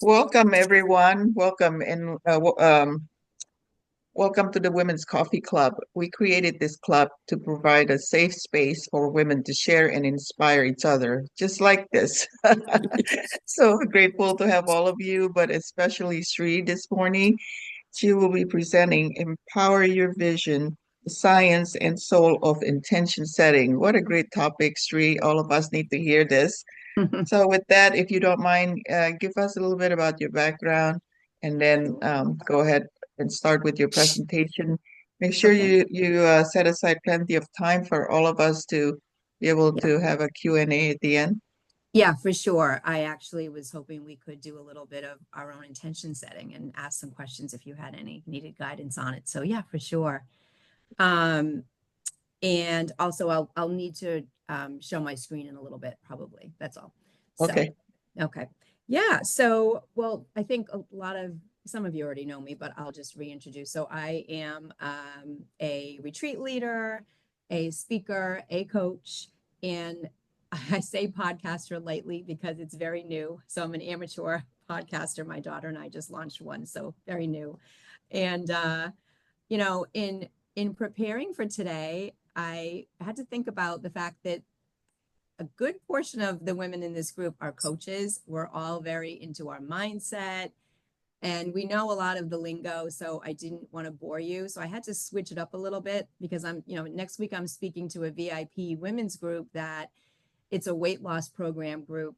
Welcome, everyone. Welcome to the Women's Coffee Club. We created this club to provide a safe space for women to share and inspire each other, just like this. So grateful to have all of you, but especially Shree this morning. She will be presenting Empower Your Vision, the Science and Soul of Intention Setting. What a great topic, Shree. All of us need to hear this. So with that, if you don't mind, give us a little bit about your background and then go ahead and start with your presentation. Make sure Okay. you set aside plenty of time for all of us to be able Yeah. to have a Q&A at the end. Yeah, for sure. I actually was hoping we could do a little bit of our own intention setting and ask some questions if you had any needed guidance on it. So yeah, for sure. Um, and also I'll need to show my screen in a little bit, probably. That's all. So, Okay. okay. Yeah. So, well, I think some of you already know me, but I'll just reintroduce. So I am a retreat leader, a speaker, a coach, and I say podcaster lightly because it's very new. So I'm an amateur podcaster. My daughter and I just launched one, so very new. And in preparing for today, I had to think about the fact that a good portion of the women in this group are coaches. We're all very into our mindset and we know a lot of the lingo. So I didn't want to bore you. So I had to switch it up a little bit because next week I'm speaking to a VIP women's group that it's a weight loss program group.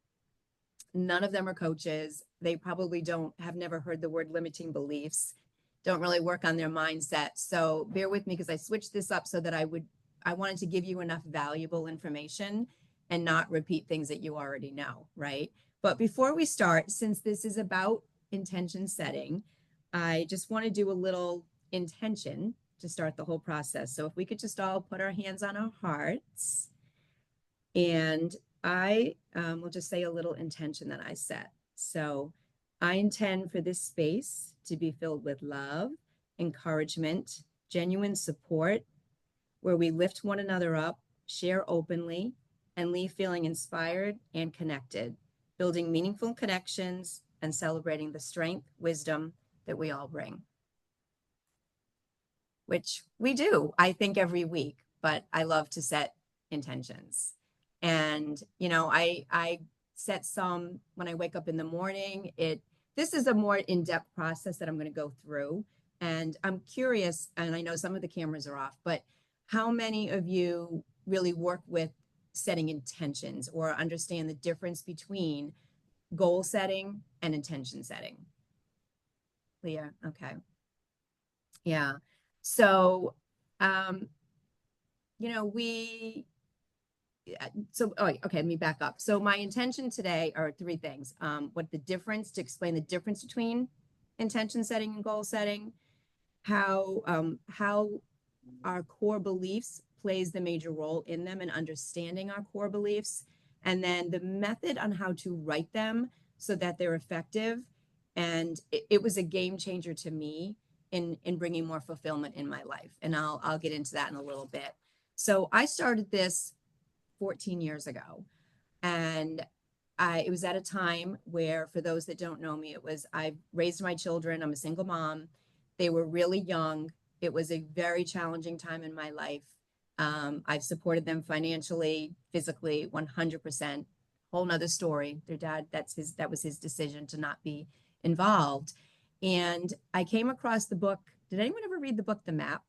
None of them are coaches. They probably don't have never heard the word limiting beliefs, don't really work on their mindset. So bear with me because I switched this up so that I wanted to give you enough valuable information and not repeat things that you already know, right? But before we start, since this is about intention setting, I just want to do a little intention to start the whole process. So if we could just all put our hands on our hearts and I will just say a little intention that I set. So I intend for this space to be filled with love, encouragement, genuine support, where we lift one another up, share openly, and leave feeling inspired and connected, building meaningful connections and celebrating the strength, wisdom that we all bring, which we do, I think, every week, but I love to set intentions. And, I set some when I wake up in the morning. This is a more in-depth process that I'm going to go through. And I'm curious, and I know some of the cameras are off, but how many of you really work with setting intentions or understand the difference between goal setting and intention setting? Leah, okay. Yeah. So, um, we okay, let me back up. So my intention today are three things. To explain the difference between intention setting and goal setting, how our core beliefs plays the major role in them and understanding our core beliefs, and then the method on how to write them so that they're effective. And it was a game changer to me in bringing more fulfillment in my life. And I'll get into that in a little bit. So I started this 14 years ago. And it was at a time where, for those that don't know me, I raised my children. I'm a single mom. They were really young. It was a very challenging time in my life. I've supported them financially, physically, 100%. Whole nother story. Their dad, that was his decision to not be involved. And I came across the book. Did anyone ever read the book, The Map?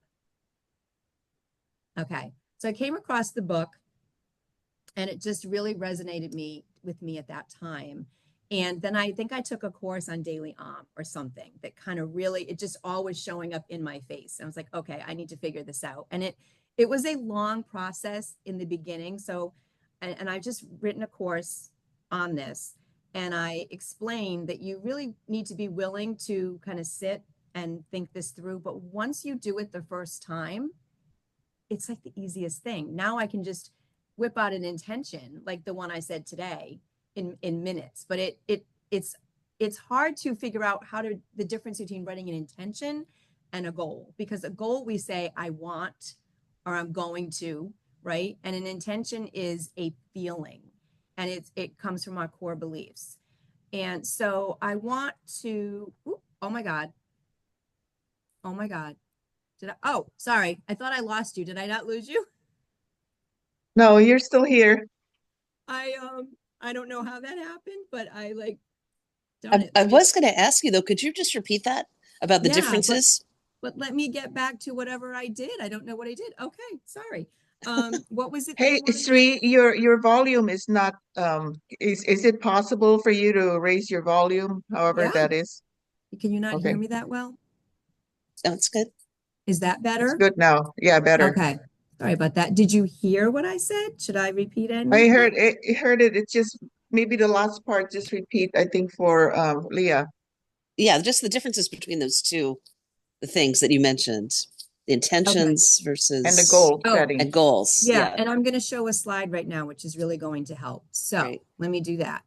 Okay. So I came across the book and it just really resonated with me at that time. And then I think I took a course on daily or something that kind of really, it just always showing up in my face. And I was like, okay, I need to figure this out. And it was a long process in the beginning. So, and I've just written a course on this. And I explained that you really need to be willing to kind of sit and think this through. But once you do it the first time, it's like the easiest thing. Now I can just whip out an intention like the one I said today in minutes. But it's hard to figure out the difference between writing an intention and a goal, because a goal we say I want or I'm going to, right? And an intention is a feeling, and it comes from our core beliefs. And so I want to, oh my God. Oh my God. Oh, sorry. I thought I lost you. Did I not lose you? No, you're still here. I I don't know how that happened, but I like darn I, it. I Let me was going to ask you though, could you just repeat that about the yeah, differences? but let me get back to whatever I did. I don't know what I did. Okay, sorry. What was it that Hey, you wanted me to? Sri, your volume is not is it possible for you to raise your volume, however Yeah. that is? Can you not hear Okay. me that well? That's good. Is that It's better? good now. Yeah, better. Okay. Sorry about that. Did you hear what I said? Should I repeat I anything? heard it, heard it. It's just maybe the last part, just repeat, I think for Leah. Yeah, just the differences between those two, the things that you mentioned, the Okay. intentions And the versus goal Oh, setting. and goals. yeah. Yeah, And I'm going to show a slide right now, which is really going to help. So right. let me do that.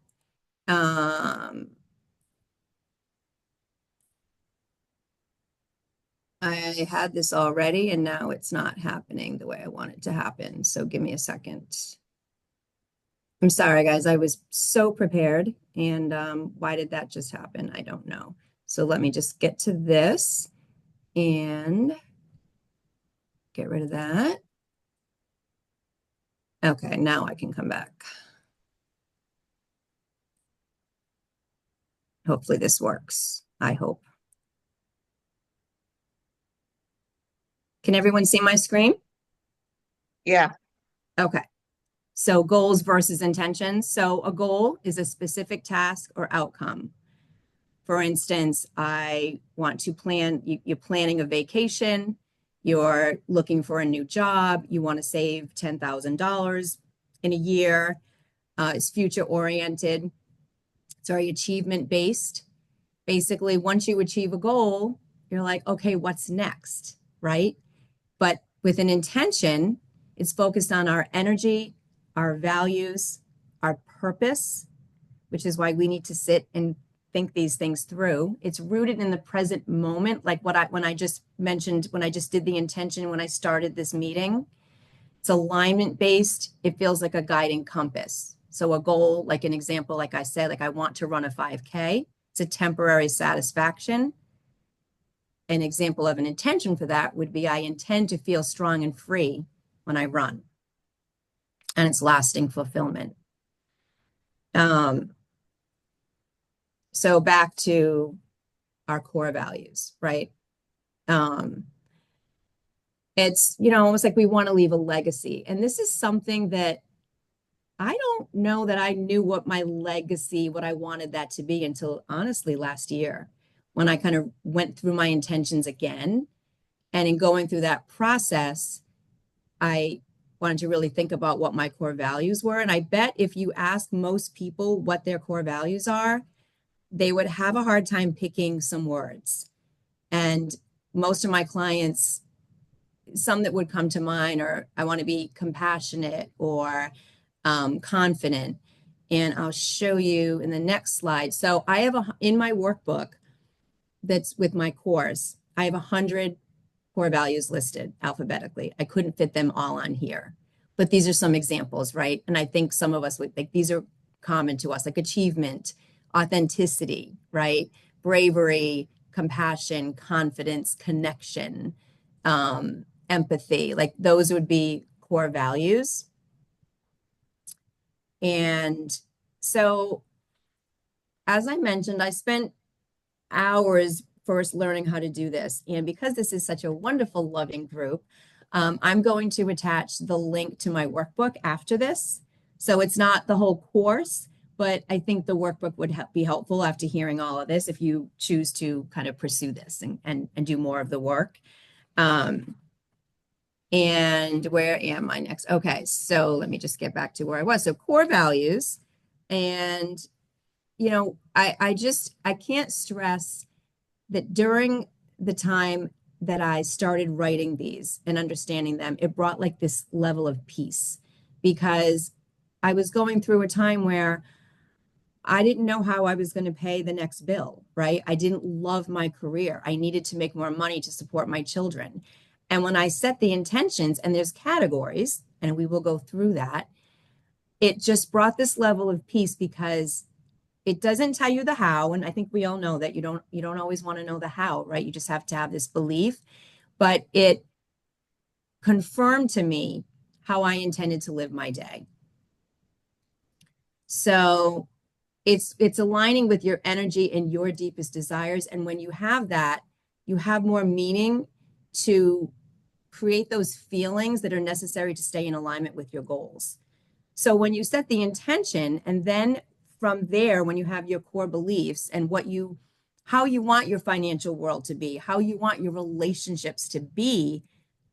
Um, I had this already and now it's not happening the way I want it to happen. So give me a second. I'm sorry, guys. I was so prepared. And why did that just happen? I don't know. So let me just get to this and get rid of that. Okay, now I can come back. Hopefully this works. I hope. Can everyone see my screen? Yeah. Okay. So goals versus intentions. So a goal is a specific task or outcome. For instance, I want to plan, you're planning a vacation, you're looking for a new job, you want to save $10,000 in a year. It's future oriented. It's very achievement based. Basically, once you achieve a goal, you're like, okay, what's next? Right? But with an intention, it's focused on our energy, our values, our purpose, which is why we need to sit and think these things through. It's rooted in the present moment, like when I just mentioned, when I just did the intention, when I started this meeting. It's alignment based. It feels like a guiding compass. So a goal, like an example, like I said, like I want to run a 5K. It's a temporary satisfaction. An example of an intention for that would be I intend to feel strong and free when I run. And it's lasting fulfillment. Um, so back to our core values, right? Um, it's, almost like we want to leave a legacy. And this is something that I don't know that I knew what my legacy, what I wanted that to be until honestly last year when I kind of went through my intentions again. And in going through that process, I wanted to really think about what my core values were. And I bet if you ask most people what their core values are, they would have a hard time picking some words. And most of my clients, some that would come to mind are I want to be compassionate or confident. And I'll show you in the next slide. So I have in my workbook that's with my course, I have 100 core values listed alphabetically. I couldn't fit them all on here, but these are some examples, right? And I think some of us would think these are common to us, like achievement, authenticity, right? Bravery, compassion, confidence, connection, empathy. Like those would be core values. And so, as I mentioned, I spent hours first learning how to do this. And because this is such a wonderful, loving group, I'm going to attach the link to my workbook after this. So it's not the whole course, but I think the workbook would be helpful after hearing all of this if you choose to kind of pursue this and do more of the work. And where am I next? Okay, so let me just get back to where I was. So core values. And, I can't stress that during the time that I started writing these and understanding them, it brought like this level of peace because I was going through a time where I didn't know how I was going to pay the next bill, right? I didn't love my career. I needed to make more money to support my children. And when I set the intentions, and there's categories, and we will go through that, it just brought this level of peace because it doesn't tell you the how, and I think we all know that you don't always want to know the how, right? You just have to have this belief, but it confirmed to me how I intended to live my day. So it's aligning with your energy and your deepest desires. And when you have that, you have more meaning to create those feelings that are necessary to stay in alignment with your goals. So when you set the intention, and then from there, when you have your core beliefs and how you want your financial world to be, how you want your relationships to be,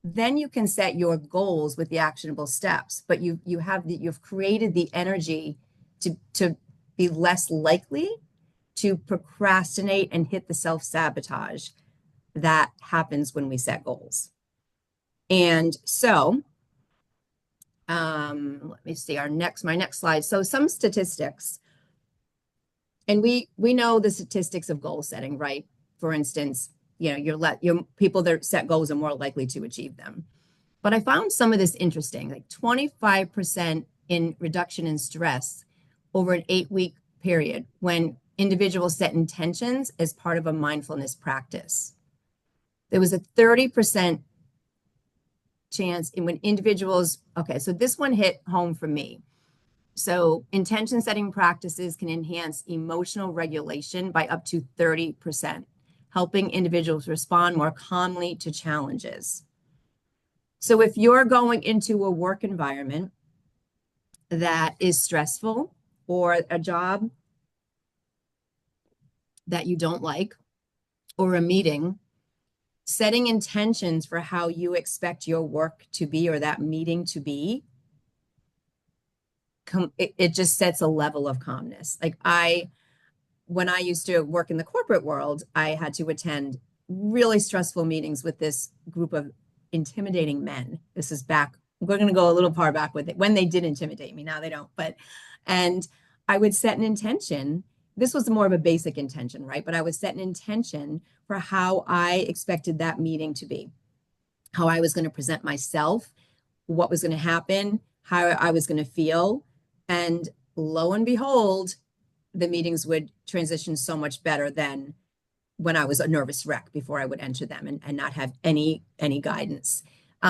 then you can set your goals with the actionable steps. But you've created the energy to be less likely to procrastinate and hit the self-sabotage that happens when we set goals. And so, let me see my next slide. So some statistics, and we know the statistics of goal setting, right? For instance, your people that set goals are more likely to achieve them. But I found some of this interesting, like 25% in reduction in stress over an 8-week period when individuals set intentions as part of a mindfulness practice. There was a 30% chance in when individuals, okay, so this one hit home for me. So intention setting practices can enhance emotional regulation by up to 30%, helping individuals respond more calmly to challenges. So if you're going into a work environment that is stressful, or a job that you don't like, or a meeting, setting intentions for how you expect your work to be or that meeting to be, it just sets a level of calmness. Like when I used to work in the corporate world, I had to attend really stressful meetings with this group of intimidating men. This is back, we're going to go a little far back with it, when they did intimidate me. Now they don't, and I would set an intention. This was more of a basic intention, right? But I would set an intention for how I expected that meeting to be, how I was going to present myself, what was going to happen, how I was going to feel. And lo and behold, the meetings would transition so much better than when I was a nervous wreck before I would enter them and not have any guidance.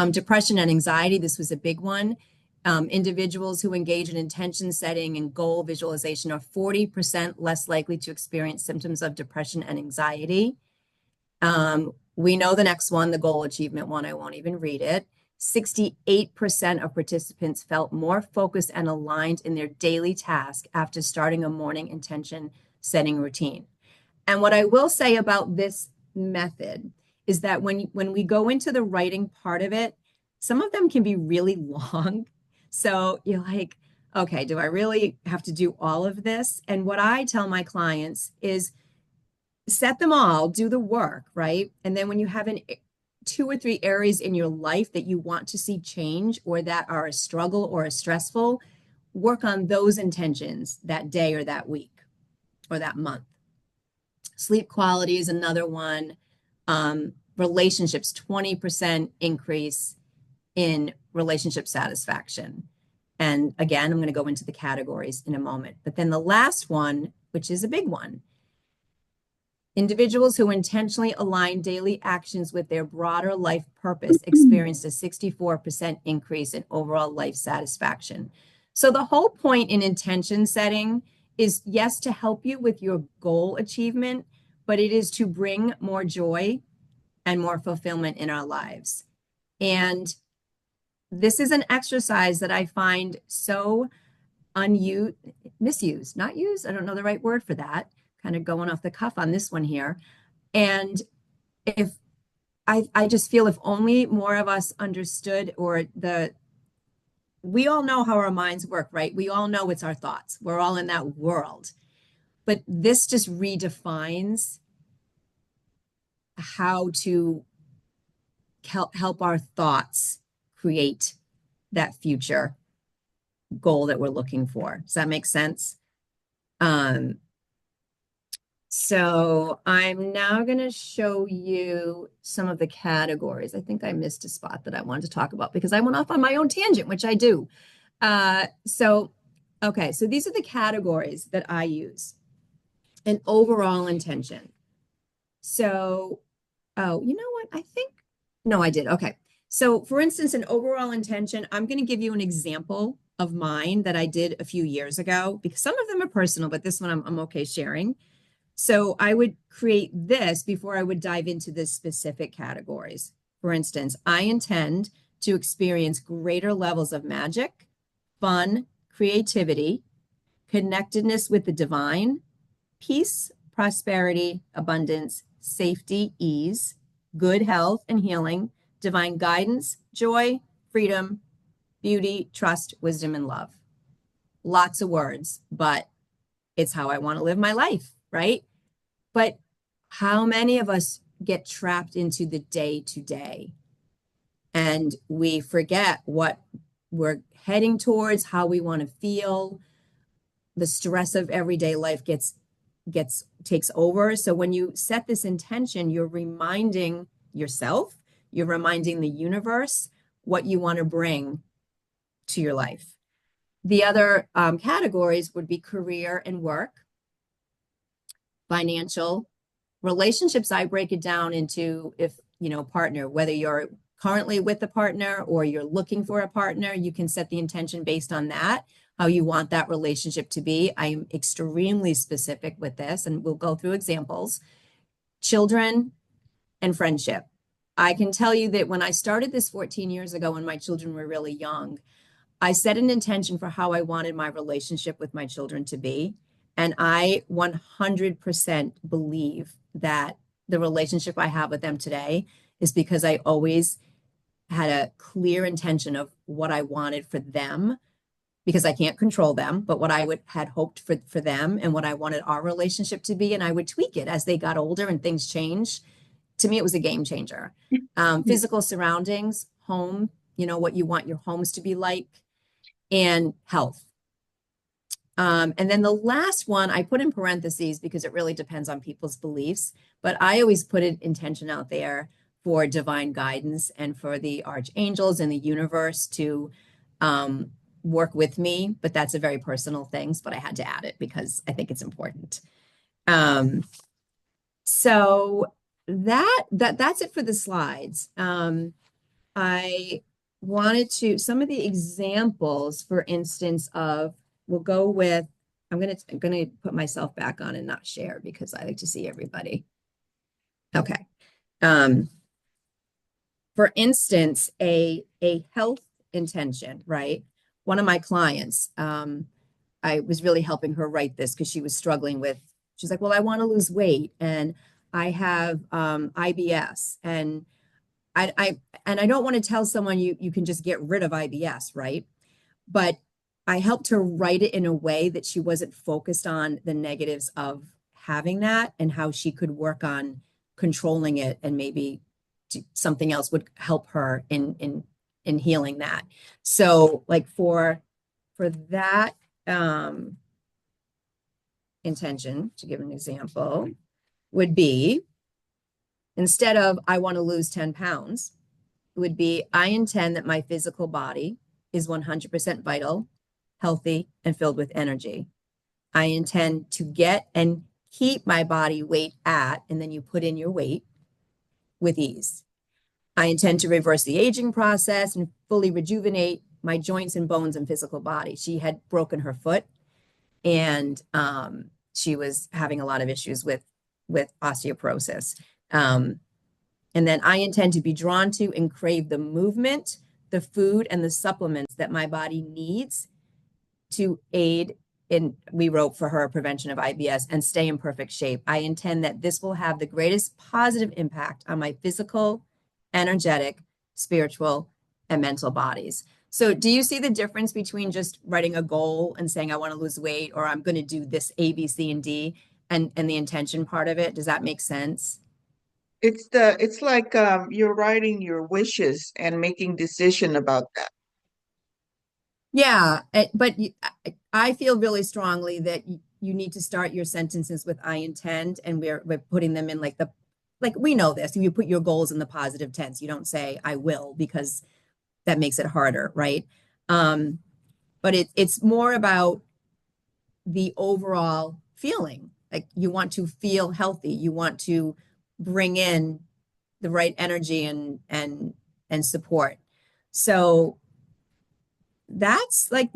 Depression and anxiety, this was a big one. Individuals who engage in intention setting and goal visualization are 40% less likely to experience symptoms of depression and anxiety. We know the next one, the goal achievement one, I won't even read it. 68% of participants felt more focused and aligned in their daily task after starting a morning intention setting routine. And what I will say about this method is that when we go into the writing part of it, some of them can be really long. So you're like, okay, do I really have to do all of this? And what I tell my clients is set them all, do the work, right? And then when you have 2 or 3 areas in your life that you want to see change or that are a struggle or a stressful, work on those intentions that day or that week or that month. Sleep quality is another one. Relationships, 20% increase in relationship satisfaction. And again, I'm going to go into the categories in a moment. But then the last one, which is a big one, individuals who intentionally align daily actions with their broader life purpose experienced a 64% increase in overall life satisfaction. So the whole point in intention setting is, yes, to help you with your goal achievement, but it is to bring more joy and more fulfillment in our lives. And this is an exercise that I find so misused, not used. I don't know the right word for that. Kind of going off the cuff on this one here. And if I just feel if only more of us understood, we all know how our minds work, right? We all know it's our thoughts. We're all in that world. But this just redefines how to help our thoughts create that future goal that we're looking for. Does that make sense? So I'm now going to show you some of the categories. I think I missed a spot that I wanted to talk about because I went off on my own tangent, which I do. Okay, so these are the categories that I use. an overall intention. So, oh, you know what? I think, no, I did. Okay. So, for instance, an overall intention, I'm going to give you an example of mine that I did a few years ago because some of them are personal, but this one I'm okay sharing. So, I would create this before I would dive into the specific categories. For instance, I intend to experience greater levels of magic, fun, creativity, connectedness with the divine, peace, prosperity, abundance, safety, ease, good health and healing, divine guidance, joy, freedom, beauty, trust, wisdom, and love. Lots of words, but it's how I want to live my life, right? But how many of us get trapped into the day to day and we forget what we're heading towards, how we want to feel? The stress of everyday life takes over. So when you set this intention, you're reminding yourself, you're reminding the universe what you want to bring to your life. The other categories would be career and work, financial, relationships. I break it down into, if partner, whether you're currently with a partner or you're looking for a partner, you can set the intention based on that, how you want that relationship to be. I'm extremely specific with this, and we'll go through examples. Children and friendship. I can tell you that when I started this 14 years ago, when my children were really young, I set an intention for how I wanted my relationship with my children to be. And I 100% believe that the relationship I have with them today is because I always had a clear intention of what I wanted for them, because I can't control them, but what I had hoped for them and what I wanted our relationship to be. And I would tweak it as they got older and things changed. To me, it was a game changer. Physical surroundings, home, what you want your homes to be like, and health. And then the last one I put in parentheses because it really depends on people's beliefs, but I always put an intention out there for divine guidance and for the archangels and the universe to work with me. But that's a very personal thing, but I had to add it because I think it's important. So that's it for the slides. I wanted to, some of the examples, for instance, we'll go with, I'm gonna put myself back on and not share because I like to see everybody. Okay. For instance, a health intention, right? One of my clients, I was really helping her write this because she was struggling with, she's like, well, I want to lose weight and I have IBS, and I don't want to tell someone you can just get rid of IBS, right? But I helped her write it in a way that she wasn't focused on the negatives of having that and how she could work on controlling it, and maybe something else would help her in healing that. So like for that intention, to give an example, would be, instead of I want to lose 10 pounds, it would be I intend that my physical body is 100% vital, healthy, and filled with energy. I intend to get and keep my body weight at, and then you put in your weight, with ease. I intend to reverse the aging process and fully rejuvenate my joints and bones and physical body. She had broken her foot, and she was having a lot of issues with osteoporosis. And then I intend to be drawn to and crave the movement, the food, and the supplements that my body needs to aid in, we wrote for her, prevention of IBS and stay in perfect shape. I intend that this will have the greatest positive impact on my physical, energetic, spiritual, and mental bodies. So do you see the difference between just writing a goal and saying I want to lose weight, or I'm going to do this A, B, C, and D, and the intention part of it? Does that make sense? It's like you're writing your wishes and making decision about that. Yeah, but I feel really strongly that you need to start your sentences with I intend, and we're putting them in like we know this. You put your goals in the positive tense. You don't say I will, because that makes it harder, right? But it's more about the overall feeling, Like you want to feel healthy. You want to bring in the right energy and support. So that's like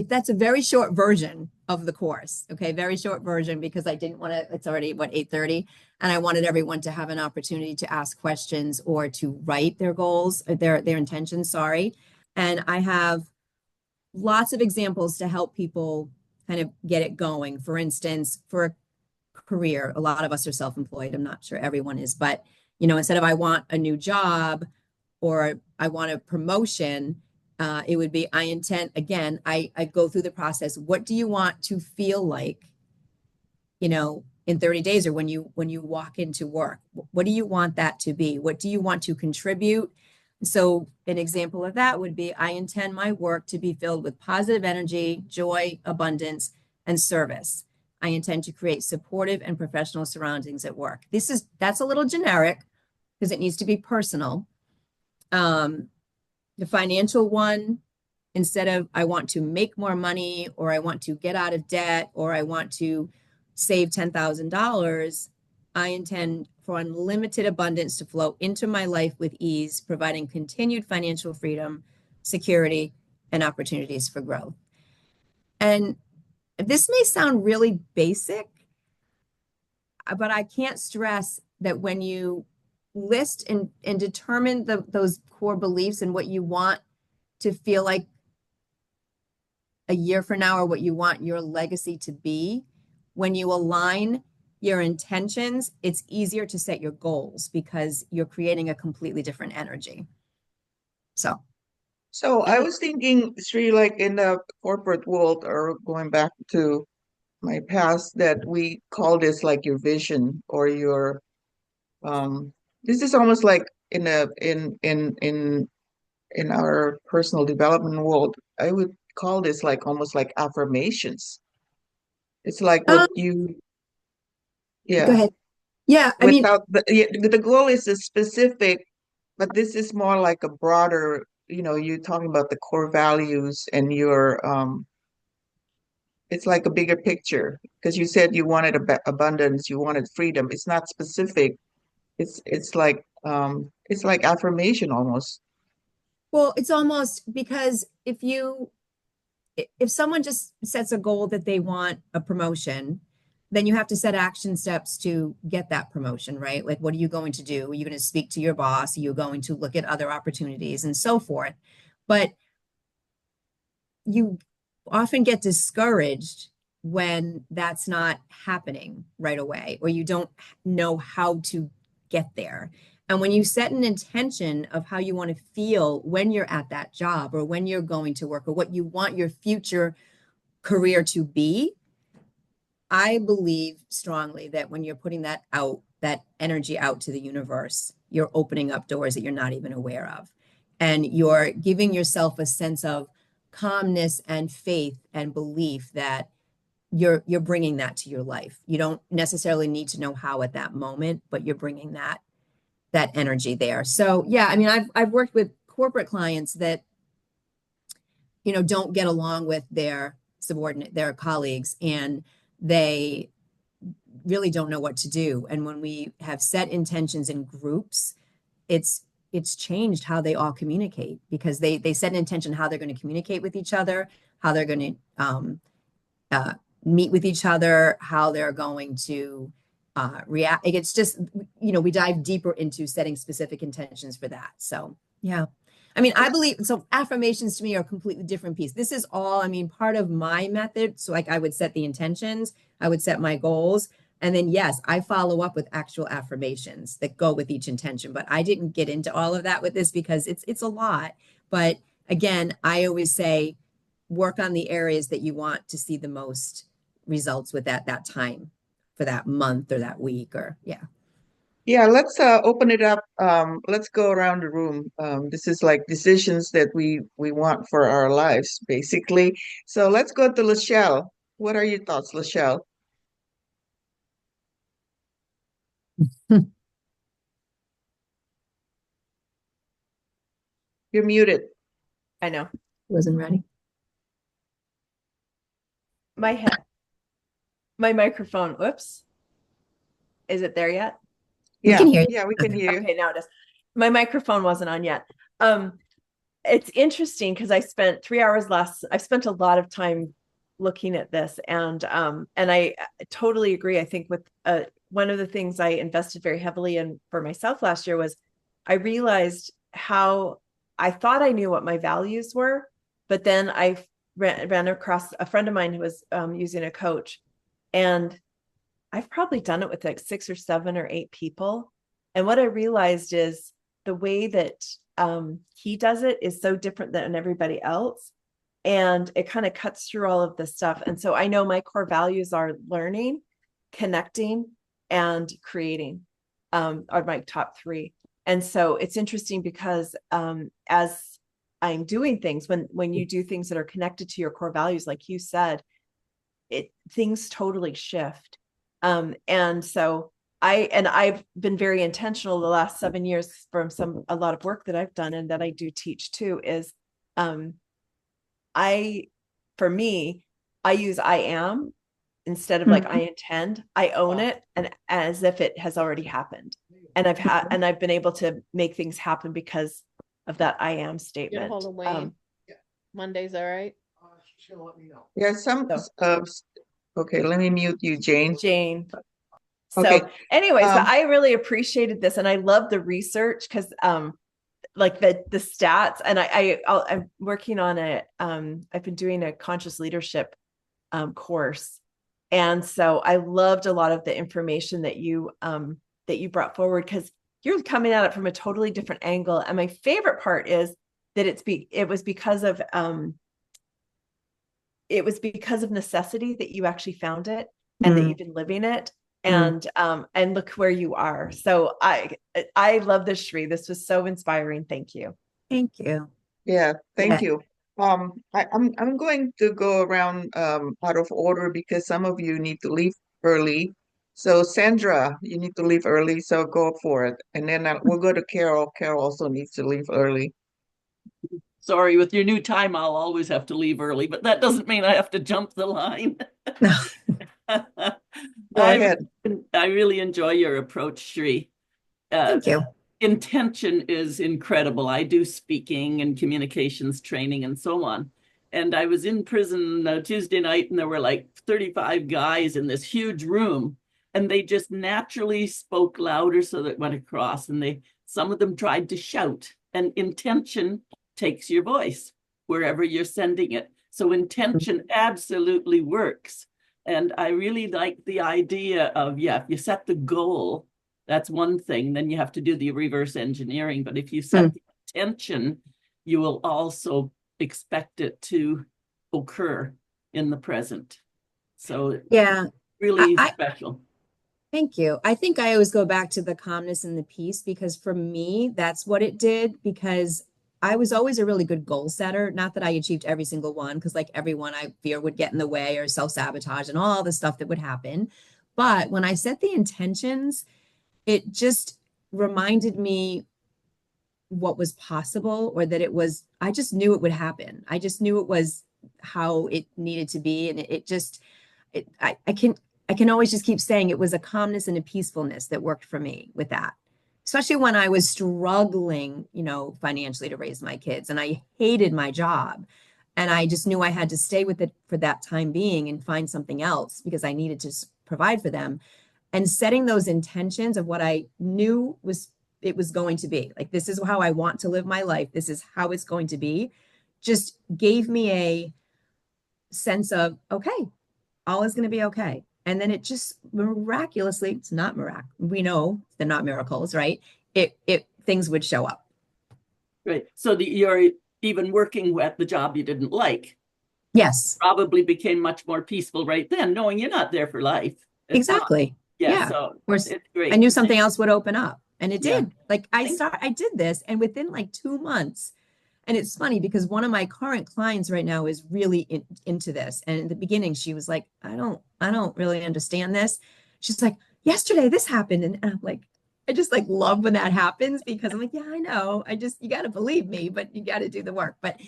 that's a very short version of the course. Okay, very short version because I didn't want to, it's already what, 8:30, and I wanted everyone to have an opportunity to ask questions or to write their goals, their intentions, sorry. And I have lots of examples to help people kind of get it going. For instance, for a career, a lot of us are self-employed. I'm not sure everyone is, but instead of I want a new job or I want a promotion, it would be I intend, again, I go through the process. What do you want to feel like, in 30 days or when you walk into work? What do you want that to be? What do you want to contribute? So an example of that would be I intend my work to be filled with positive energy, joy, abundance, and service. I intend to create supportive and professional surroundings at work. That's a little generic because it needs to be personal. The financial one, instead of I want to make more money or I want to get out of debt or I want to save $10,000, I intend for unlimited abundance to flow into my life with ease, providing continued financial freedom, security, and opportunities for growth. And this may sound really basic, but I can't stress that when you list and determine those core beliefs and what you want to feel like a year from now or what you want your legacy to be, when you align your intentions, it's easier to set your goals because you're creating a completely different energy. So I was thinking, Sri, like in the corporate world, or going back to my past, that we call this like your vision or your this is almost like in our personal development world, I would call this like almost like affirmations. It's like Um, what you, Go yeah, ahead. Yeah, I mean, without the goal is a specific, but this is more like a broader, you're talking about the core values and your it's like a bigger picture because you said you wanted abundance, you wanted freedom. It's not specific. It's like affirmation almost. well, it's almost because if someone just sets a goal that they want a promotion, then you have to set action steps to get that promotion, right? Like, what are you going to do? Are you going to speak to your boss? Are you going to look at other opportunities and so forth? But you often get discouraged when that's not happening right away, or you don't know how to get there. And when you set an intention of how you want to feel when you're at that job or when you're going to work or what you want your future career to be, I believe strongly that when you're putting that out, that energy out to the universe, you're opening up doors that you're not even aware of. And you're giving yourself a sense of calmness and faith and belief that you're bringing that to your life. You don't necessarily need to know how at that moment, but you're bringing that energy there. So yeah, I mean, I've worked with corporate clients that don't get along with their their colleagues, and they really don't know what to do. And when we have set intentions in groups, it's changed how they all communicate because they set an intention how they're going to communicate with each other, how they're going to uh, meet with each other, how they're going to react. It's just, we dive deeper into setting specific intentions for that. So, yeah. I mean, I believe so. Affirmations to me are a completely different piece. This is all, I mean, part of my method. So, like, I would set the intentions, I would set my goals. And then, yes, I follow up with actual affirmations that go with each intention. But I didn't get into all of that with this because it's a lot. But again, I always say, work on the areas that you want to see the most results with that time for that month or that week or yeah. Yeah, let's open it up. Let's go around the room. This is like decisions that we want for our lives, basically. So let's go to Lachelle. What are your thoughts, Lachelle? You're muted. I know. Wasn't ready. My head. My microphone, whoops. Is it there yet? We can hear you. Yeah, we can hear you. Okay, now it is. My microphone wasn't on yet. It's interesting because I spent 3 hours I spent a lot of time looking at this, and I totally agree. I think with one of the things I invested very heavily in for myself last year was I realized how I thought I knew what my values were, but then I ran across a friend of mine who was using a coach, and I've probably done it with like 6 or 7 or 8 people. And what I realized is the way that he does it is so different than everybody else. And it kind of cuts through all of this stuff. And so I know my core values are learning, connecting, and creating are my top 3. And so it's interesting because as I'm doing things, when you do things that are connected to your core values, like you said, things totally shift. And so I've been very intentional the last 7 years from a lot of work that I've done and that I do teach too is, for me, I use I am instead of like I intend. I own it and as if it has already happened. And I've been able to make things happen because of that I am Get a statement. hold of Wayne. Monday's all right. She'll let me know. Yeah, okay, let me mute you, Jane. So Okay. anyways, but I really appreciated this and I love the research because like the stats and I'm working on I've been doing a conscious leadership course. And so I loved a lot of the information that you brought forward because you're coming at it from a totally different angle. And my favorite part is that it was because of necessity that you actually found it and that you've been living it. And look where you are. So I love this, Shree. This was so inspiring. Thank you. Thank you. Yeah, thank you. I'm going to go around out of order because some of you need to leave early. So Sandra, you need to leave early, so go for it. And then we'll go to Carol. Carol also needs to leave early. Sorry, with your new time, I'll always have to leave early, but that doesn't mean I have to jump the line. Go ahead. I really enjoy your approach, Shree. Thank you. Intention is incredible. I do speaking and communications training and so on. And I was in prison Tuesday night and there were like 35 guys in this huge room and they just naturally spoke louder so that it went across and some of them tried to shout, and intention takes your voice wherever you're sending it. So intention absolutely works. And I really like the idea of, if you set the goal, that's one thing, then you have to do the reverse engineering. But if you set the intention, you will also expect it to occur in the present. So yeah, really special. Thank you. I think I always go back to the calmness and the peace because for me, that's what it did because I was always a really good goal setter. Not that I achieved every single one, because like everyone I fear would get in the way or self-sabotage and all the stuff that would happen. But when I set the intentions, it just reminded me what was possible or that I just knew it would happen. I just knew it was how it needed to be. And I can always just keep saying it was a calmness and a peacefulness that worked for me with that. Especially when I was struggling, financially to raise my kids and I hated my job and I just knew I had to stay with it for that time being and find something else because I needed to provide for them. And setting those intentions of what I knew it was going to be, like, this is how I want to live my life. This is how it's going to be, just gave me a sense of, okay, all is going to be okay. And then it just miraculously, it's not miraculous. We know they're not miracles, right? Things would show up. Right. So you're even working at the job you didn't like. Yes. Probably became much more peaceful right then, knowing you're not there for life. Exactly. Yeah. So it's great. I knew something else would open up and it did. Like I did this and within like 2 months. And it's funny because one of my current clients right now is really into this. And in the beginning, she was like, I don't really understand this. She's like, yesterday this happened. And I'm like, I just like love when that happens because I'm like, yeah, I know. You got to believe me, but you got to do the work. But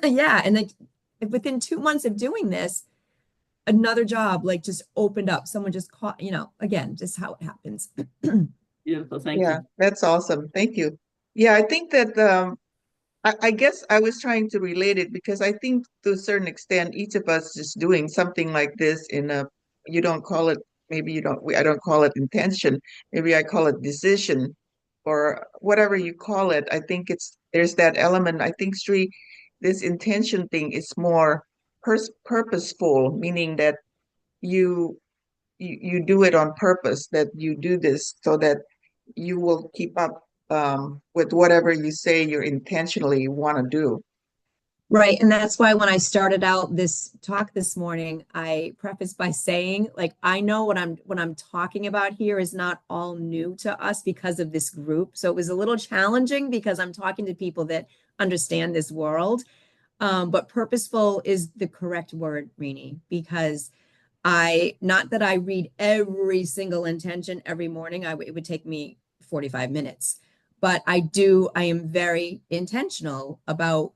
yeah. And like within 2 months of doing this, another job like just opened up. Someone just caught, again, just how it happens. Beautiful. Thank Yeah, you. that's awesome. Thank you. Yeah, I think that I guess I was trying to relate it because I think to a certain extent, each of us is doing something like this in a, you don't call it, maybe you don't, I don't call it intention. Maybe I call it decision or whatever you call it. I think there's that element. I think, Sri, this intention thing is more purposeful, meaning that you, you do it on purpose, that you do this so that you will keep up with whatever you say you intentionally want to do. Right. And that's why when I started out this talk this morning, I prefaced by saying, like, I know what I'm talking about here is not all new to us because of this group. So it was a little challenging because I'm talking to people that understand this world. But purposeful is the correct word, Rini, because not that I read every single intention every morning. It would take me 45 minutes, but I am very intentional about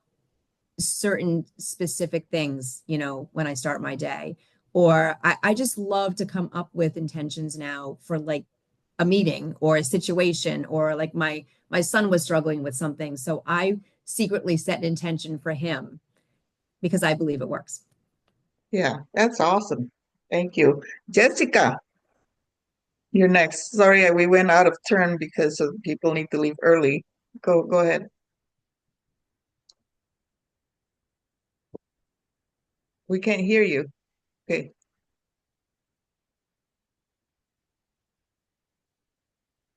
certain specific things, when I start my day. Or I just love to come up with intentions now for like a meeting or a situation, or like my son was struggling with something. So I secretly set an intention for him because I believe it works. Yeah, that's awesome. Thank you. Jessica, you're next. Sorry, we went out of turn because of people need to leave early. Go ahead. We can't hear you. Okay.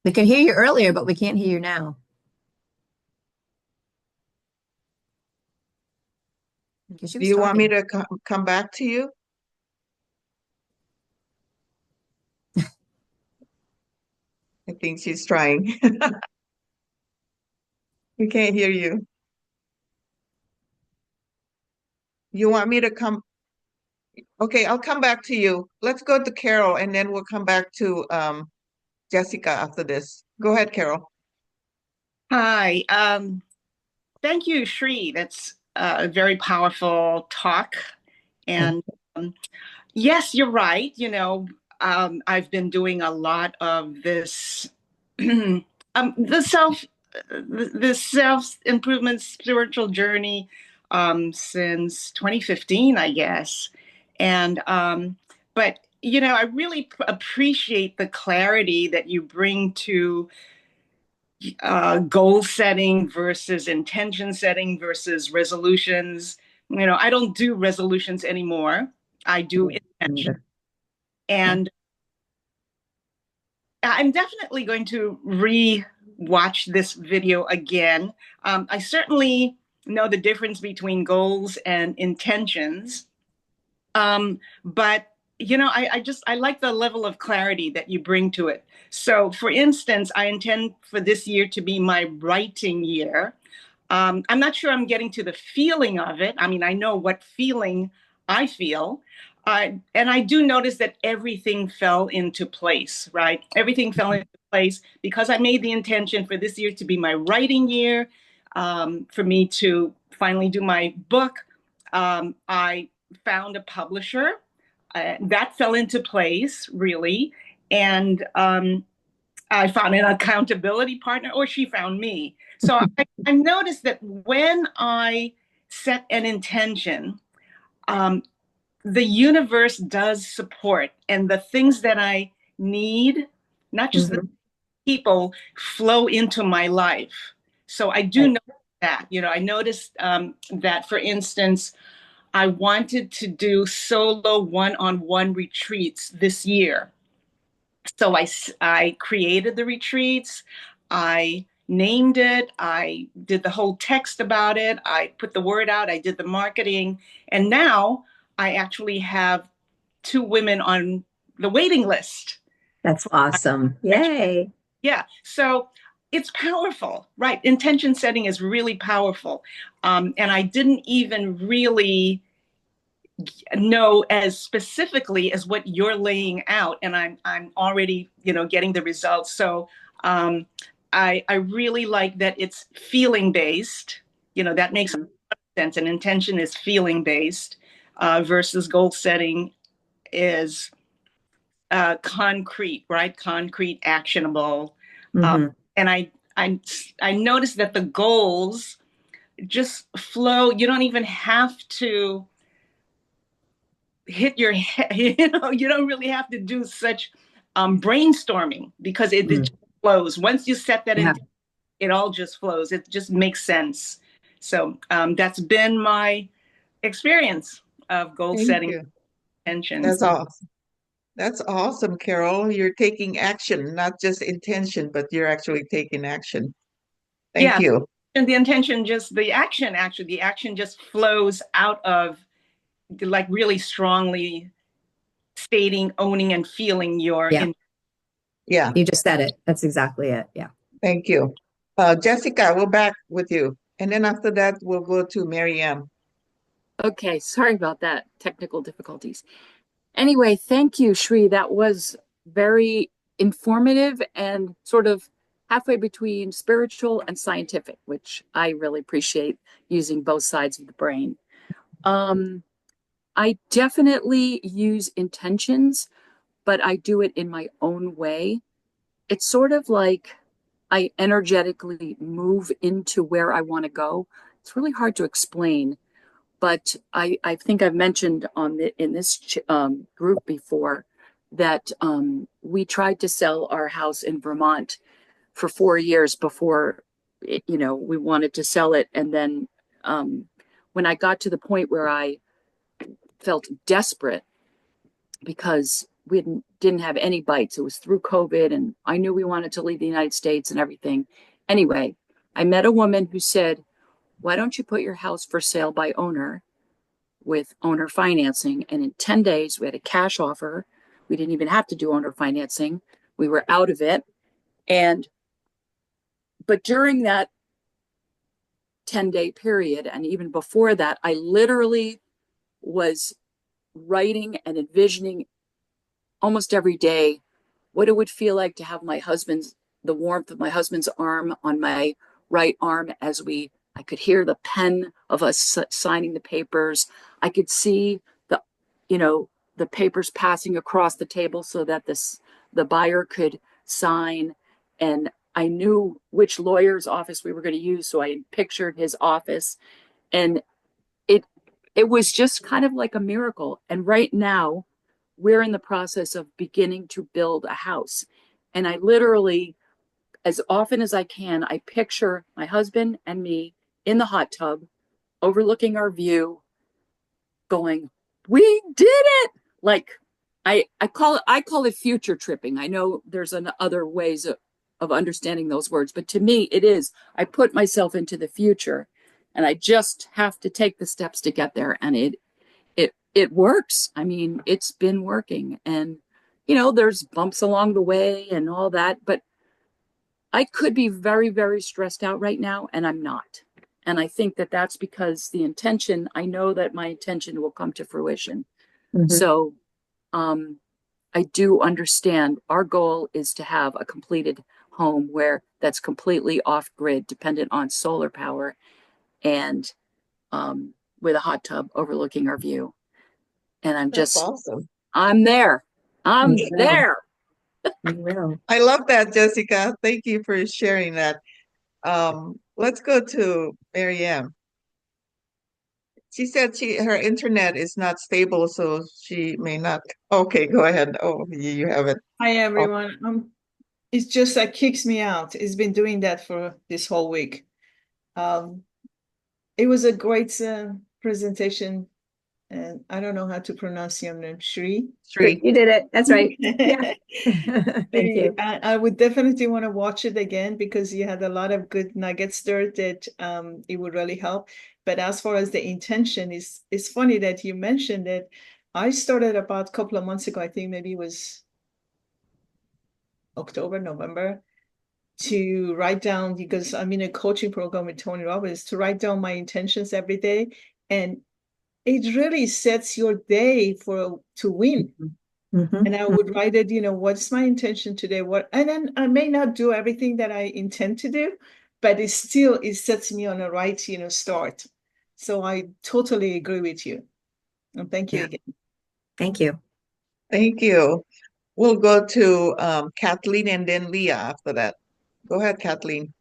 We could hear you earlier, but we can't hear you now. Because she Do was you want me talking. to come back to you? I think she's trying. We can't hear you. You want me to come? Okay, I'll come back to you. Let's go to Carol and then we'll come back to Jessica after this. Go ahead, Carol. Hi. Thank you, Shree. That's a very powerful talk. And yes, you're right. I've been doing a lot of this, the self improvement spiritual journey since 2015, I guess. And but I really appreciate the clarity that you bring to goal setting versus intention setting versus resolutions. I don't do resolutions anymore. I do intention. And I'm definitely going to re-watch this video again. I certainly know the difference between goals and intentions. But I like the level of clarity that you bring to it. So for instance, I intend for this year to be my writing year. I'm not sure I'm getting to the feeling of it. I mean, I know what feeling I feel. And I do notice that everything fell into place, right? Everything fell into place because I made the intention for this year to be my writing year, for me to finally do my book. I found a publisher. That fell into place, really. And I found an accountability partner, or she found me. So I noticed that when I set an intention, the universe does support, and the things that I need, not just the people, flow into my life. So I do know that. I noticed that, for instance, I wanted to do solo one-on-one retreats this year. So I created the retreats, I named it, I did the whole text about it, I put the word out, I did the marketing, and now I actually have 2 women on the waiting list. That's awesome. Yay. Yeah. So it's powerful, right? Intention setting is really powerful. And I didn't even really know as specifically as what you're laying out, and I'm already getting the results. So I really like that it's feeling based. That makes sense. An intention is feeling based versus goal setting is concrete, right? Concrete, actionable. Mhm. And I noticed that the goals just flow. You don't even have to hit your head. You don't really have to do such brainstorming because it just flows. Once you set that in, it all just flows. It just makes sense. So that's been my experience of goal Thank setting you. intentions. That's awesome. That's awesome, Carol. You're taking action, not just intention, but you're actually taking action. Thank Yeah, you. and the intention, just the action, actually, the action just flows out of like really strongly stating, owning, and feeling your Yeah. Yeah, You just said it. That's exactly it. Yeah. thank you. Jessica, we're back with you. And then after that, we'll go to Mary. Okay, sorry about that. Technical difficulties. Anyway, thank you, Shree. That was very informative and sort of halfway between spiritual and scientific, which I really appreciate using both sides of the brain. I definitely use intentions, but I do it in my own way. It's sort of like I energetically move into where I want to go. It's really hard to explain, but I think I've mentioned in this group before that we tried to sell our house in Vermont for 4 years before we wanted to sell it, and then when I got to the point where I felt desperate because we didn't have any bites. It was through COVID, and I knew we wanted to leave the United States and everything. Anyway, I met a woman who said, "Why don't you put your house for sale by owner with owner financing?" And in 10 days, we had a cash offer. We didn't even have to do owner financing. We were out of it. But during that 10-day period, and even before that, I literally was writing and envisioning almost every day what it would feel like to have the warmth of my husband's arm on my right arm as I could hear the pen of us signing the papers. I could see the papers passing across the table so that the buyer could sign. And I knew which lawyer's office we were going to use, so I pictured his office. And it it was just kind of like a miracle. And right now, we're in the process of beginning to build a house. And I literally, as often as I can, I picture my husband and me in the hot tub, overlooking our view, going, "We did it!" Like I call it future tripping. I know there's other ways of understanding those words, but to me, it is. I put myself into the future, and I just have to take the steps to get there, and it works. I mean, it's been working, and there's bumps along the way and all that, but I could be very, very stressed out right now, and I'm not. And I think that that's because I know that my intention will come to fruition. So I do understand our goal is to have a completed home that's completely off grid, dependent on solar power, and with a hot tub overlooking our view. And That's awesome. I'm there. I'm there. I love that, Jessica. Thank you for sharing that. Let's go to Mary. She said her internet is not stable, so she may not. Okay, go ahead. Oh, you have it. Hi everyone. It's just that kicks me out. It's been doing that for this whole week. It was a great presentation, and I don't know how to pronounce your name, Shree. Shree. You did it. That's right. Yeah. Thank you. I would definitely want to watch it again because you had a lot of good nuggets there that it would really help. But as far as the intention, it's funny that you mentioned it. I started about a couple of months ago, I think maybe it was October, November, to write down, because I'm in a coaching program with Tony Robbins, to write down my intentions every day. And it really sets your day to win. And I would write it, what's my intention today? And then I may not do everything that I intend to do, but it sets me on a right, start. So I totally agree with you. And thank you again. Thank you. Thank you. We'll go to Kathleen and then Leah after that. Go ahead, Kathleen.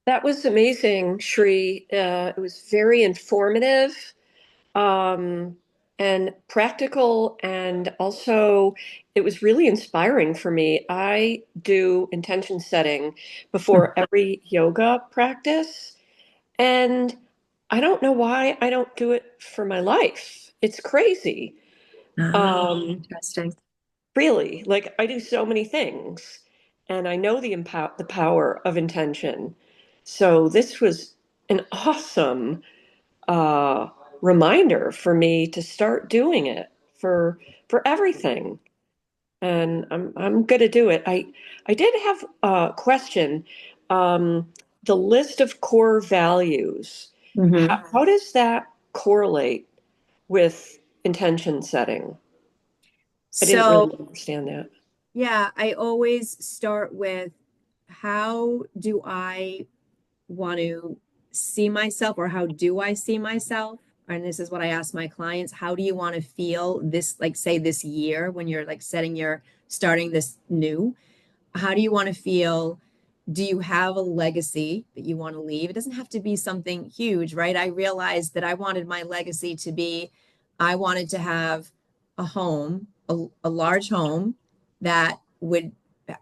That was amazing, Shree. It was very informative, um, and practical, and also it was really inspiring for me. I do intention setting before every yoga practice, and I don't know why I don't do it for my life. It's crazy. Interesting. Really, like I do so many things, and I know the power of intention. So this was an awesome uh, reminder for me to start doing it for everything, and I'm gonna do it. I did have a question. Um, the list of core values. Mm-hmm. How does that correlate with intention setting? I didn't So really understand that. yeah, I always start with how do I want to see myself, or how do I see myself? And this is what I ask my clients. How do you want to feel this, like say this year when you're like starting this new? How do you want to feel? Do you have a legacy that you want to leave? It doesn't have to be something huge, right? I realized that I wanted my legacy to be, I wanted to have a home, a large home that would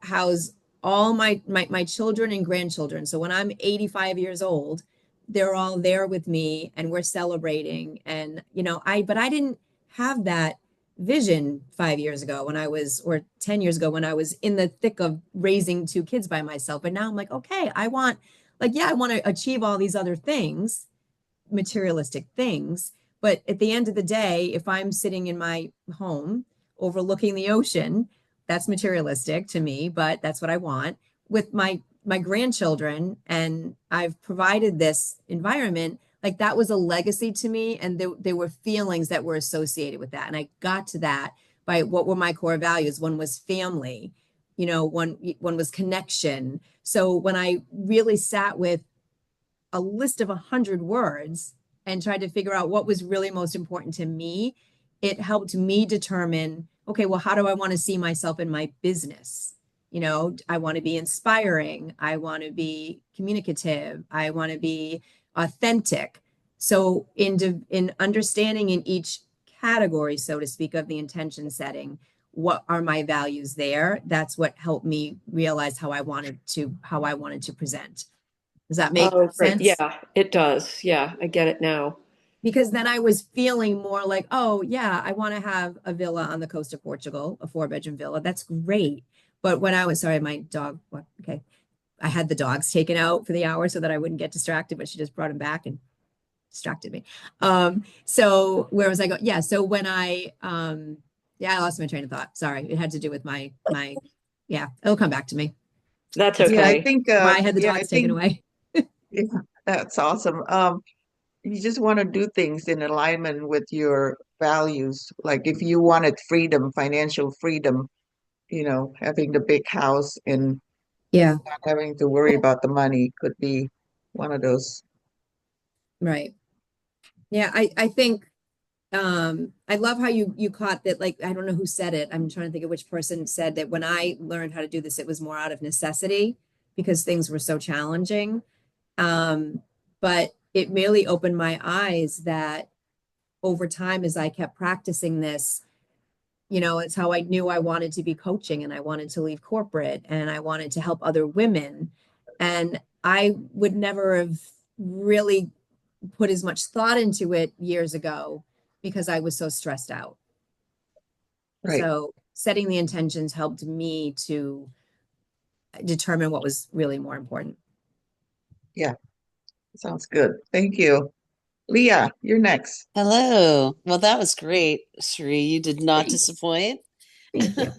house all my children and grandchildren. So when I'm 85 years old, they're all there with me and we're celebrating. And, but I didn't have that vision 5 years ago when I was, or 10 years ago when I was in the thick of raising two kids by myself. But now I'm like, okay, I want, like, yeah, I want to achieve all these other things, materialistic things. But at the end of the day, if I'm sitting in my home overlooking the ocean, that's materialistic to me, but that's what I want with my grandchildren. And I've provided this environment, like that was a legacy to me. And there were feelings that were associated with that. And I got to that by what were my core values. One was family, one was connection. So when I really sat with a list of 100 words and tried to figure out what was really most important to me, it helped me determine, okay, well, how do I want to see myself in my business? I want to be inspiring. I want to be communicative. I want to be authentic. So in understanding in each category, so to speak, of the intention setting, what are my values there? That's what helped me realize how I wanted to present. Does that make Oh, great. sense? Yeah, it does. Yeah, I get it now. Because then I was feeling more like, oh, yeah, I want to have a villa on the coast of Portugal, a 4-bedroom villa. That's great. But when I was, sorry, my dog, okay, I had the dogs taken out for the hour so that I wouldn't get distracted, but she just brought him back and distracted me. So where was I going? Yeah. So when I lost my train of thought. Sorry. It had to do with yeah, it'll come back to me. That's It's Yeah, I okay. think why I had the yeah, I dogs taken think away. yeah, that's awesome. You just want to do things in alignment with your values. Like if you wanted freedom, financial freedom, having the big house and Yeah. not having to worry about the money could be one of those. Right. Yeah. I think I love how you caught that. Like, I don't know who said it. I'm trying to think of which person said that when I learned how to do this, it was more out of necessity because things were so challenging. But it really opened my eyes that over time, as I kept practicing this, it's how I knew I wanted to be coaching and I wanted to leave corporate and I wanted to help other women. And I would never have really put as much thought into it years ago because I was so stressed out. Right. So setting the intentions helped me to determine what was really more important. Yeah, sounds good. Thank you. Leah, you're next. Hello. Well, that was great, Shree. You did not Thank disappoint. thank you.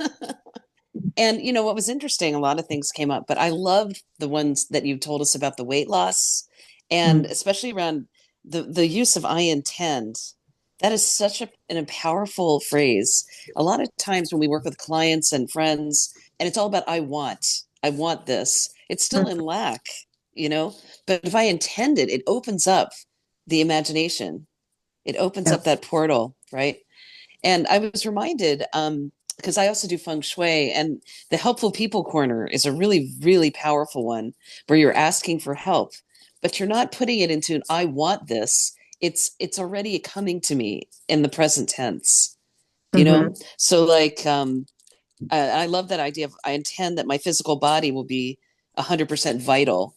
And what was interesting, a lot of things came up, but I loved the ones that you told us about the weight loss and Mm. especially around the use of I intend. That is such a powerful phrase. A lot of times when we work with clients and friends, and it's all about I want this, it's still in lack, but if I intend it, it opens up the imagination. It opens Yeah. up that portal, right? And I was reminded, because I also do feng shui, and the helpful people corner is a really, really powerful one where you're asking for help, but you're not putting it into an I want this. It's already coming to me in the present tense, you know? So like I love that idea of I intend that my physical body will be 100% vital.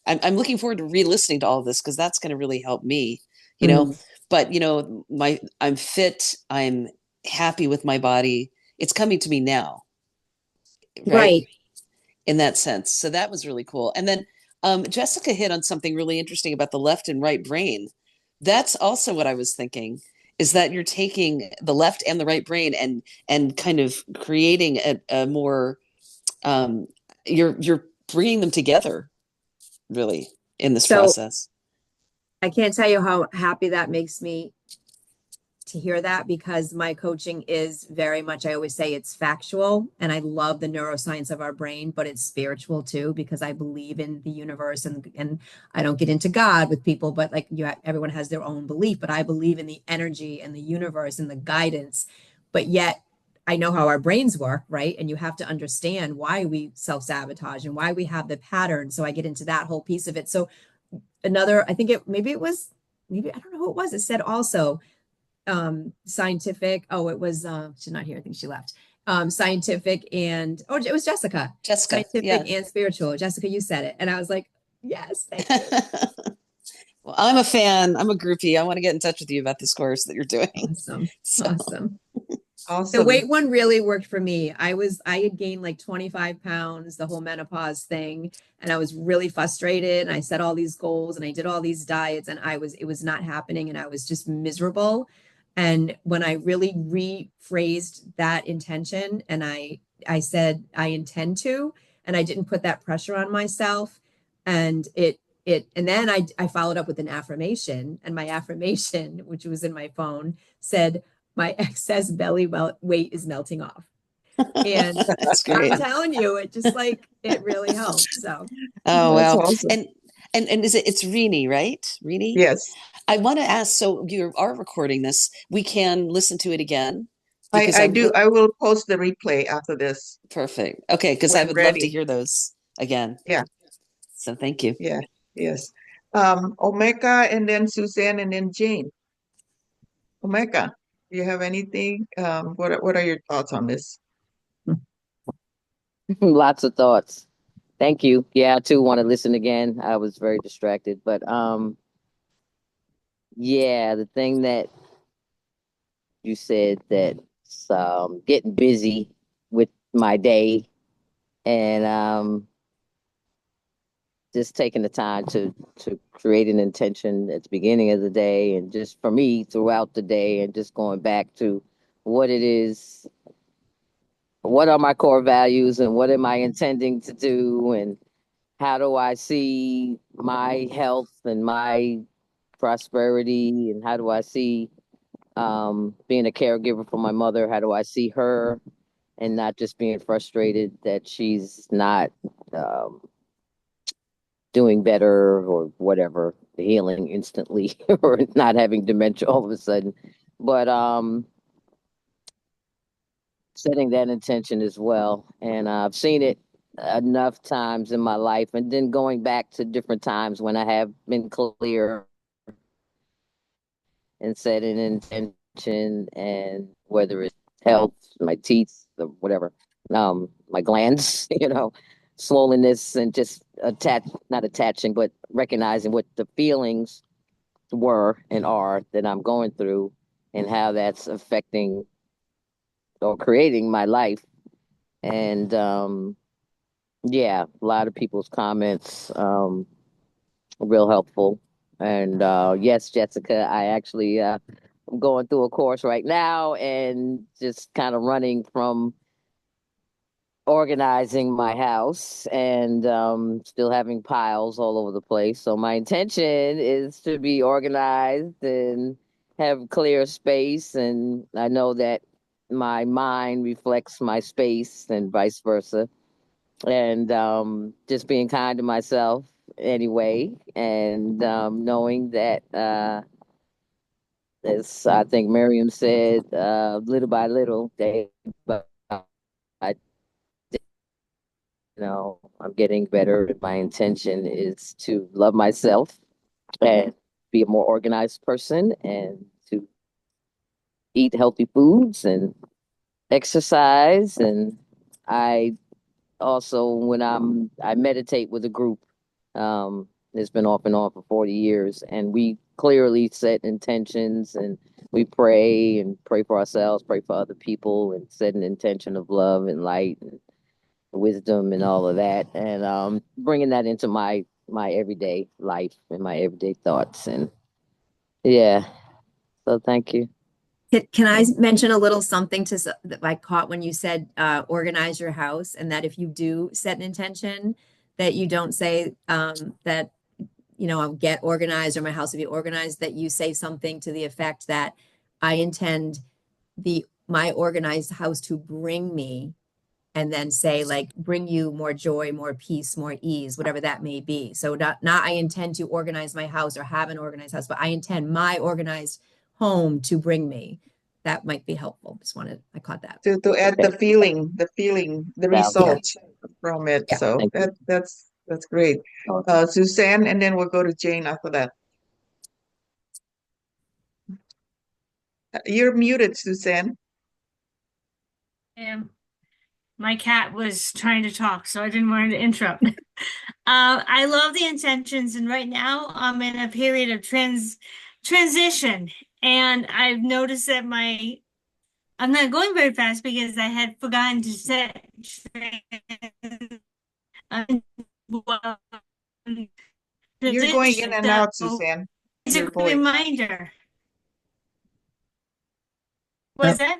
I'm looking forward to re-listening to all of this because that's going to really help me, you know. But you know, I'm fit, I'm happy with my body. It's coming to me now, right? Right. In that sense. So that was really cool. And then Jessica hit on something really interesting about the left and right brain. That's also what I was thinking, is that you're taking the left and the right brain and kind of creating a more you're bringing them together really in this So process. I can't tell you how happy that makes me to hear that, because my coaching is very much, I always say it's factual, and I love the neuroscience of our brain, but it's spiritual too, because I believe in the universe, and I don't get into God with people, but like everyone has their own belief, but I believe in the energy and the universe and the guidance. But yet I know how our brains work, right? And you have to understand why we self-sabotage and why we have the pattern. So I get into that whole piece of it. So another, I think maybe it was, maybe I don't know who it was, it said also scientific. Oh, it was she's not here, I think she left. Scientific and, oh, it was Jessica. Scientific and spiritual. Jessica, you said it, and I was like, yes, thank you. Well, I'm a fan, I'm a groupie. I want to get in touch with you about this course that you're doing. Awesome. So. The weight one really worked for me. I had gained like 25 pounds, the whole menopause thing, and I was really frustrated, and I set all these goals and I did all these diets, and it was not happening, and I was just miserable. And when I really rephrased that intention, and I said I intend to, and I didn't put that pressure on myself, and and then I followed up with an affirmation, and my affirmation, which was in my phone, said, my excess belly weight is melting off. And that's great. I'm telling you, it just like, it really helped. So. Oh, wow. Awesome. And it's Rini, right? Rini? Yes. I want to ask, so you are recording this. We can listen to it again? I do. I will post the replay after this. Perfect. Okay, because I would love to hear those again. Yeah. So thank you. Yeah. Yes. Omeka, and then Suzanne, and then Jane. Omeka, do you have anything? What are your thoughts on this? Lots of thoughts. Thank you. Yeah, I too want to listen again. I was very distracted, but yeah, the thing that you said, that getting busy with my day, and just taking the time to create an intention at the beginning of the day, and just for me throughout the day, and just going back to what it is, what are my core values, and what am I intending to do, and how do I see my health and my prosperity, and how do I see being a caregiver for my mother? How do I see her, and not just being frustrated that she's not um, doing better or whatever, healing instantly, or not having dementia all of a sudden. But setting that intention as well. And I've seen it enough times in my life, and then going back to different times when I have been clear and set an intention, and whether it's health, my teeth, or whatever, my glands, swollenness, and just not attaching, but recognizing what the feelings were and are that I'm going through, and how that's affecting or creating my life. And yeah, a lot of people's comments real helpful. And yes, Jessica, I actually I'm going through a course right now, and just kind of running from organizing my house, and still having piles all over the place. So my intention is to be organized and have clear space, and I know that my mind reflects my space and vice versa. And just being kind to myself anyway, and knowing that As I think Miriam said, little by little, day by day, I'm getting better. My intention is to love myself and be a more organized person and to eat healthy foods and exercise. And I also, when I meditate with a group. It's been off and on for 40 years, and we clearly set intentions and we pray and pray for ourselves, pray for other people, and set an intention of love and light and wisdom and all of that, and bringing that into my everyday life and my everyday thoughts. And yeah, so thank you. Can I mention a little something that I caught when you said organize your house, and that if you do set an intention, that you don't say that, I'll get organized or my house will be organized, that you say something to the effect that I intend my organized house to bring me, and then say like bring you more joy, more peace, more ease, whatever that may be. So not I intend to organize my house or have an organized house, but I intend my organized home to bring me. That might be helpful. I caught that. To add the feeling, the result from it. Yeah. So that's great. Suzanne, and then we'll go to Jane after that. You're muted, Suzanne. My cat was trying to talk, so I didn't want to interrupt. I love the intentions, and right now I'm in a period of transition, and I've noticed that I'm not going very fast because I had forgotten to set You're going in and out, Suzanne. It's a reminder. What's that?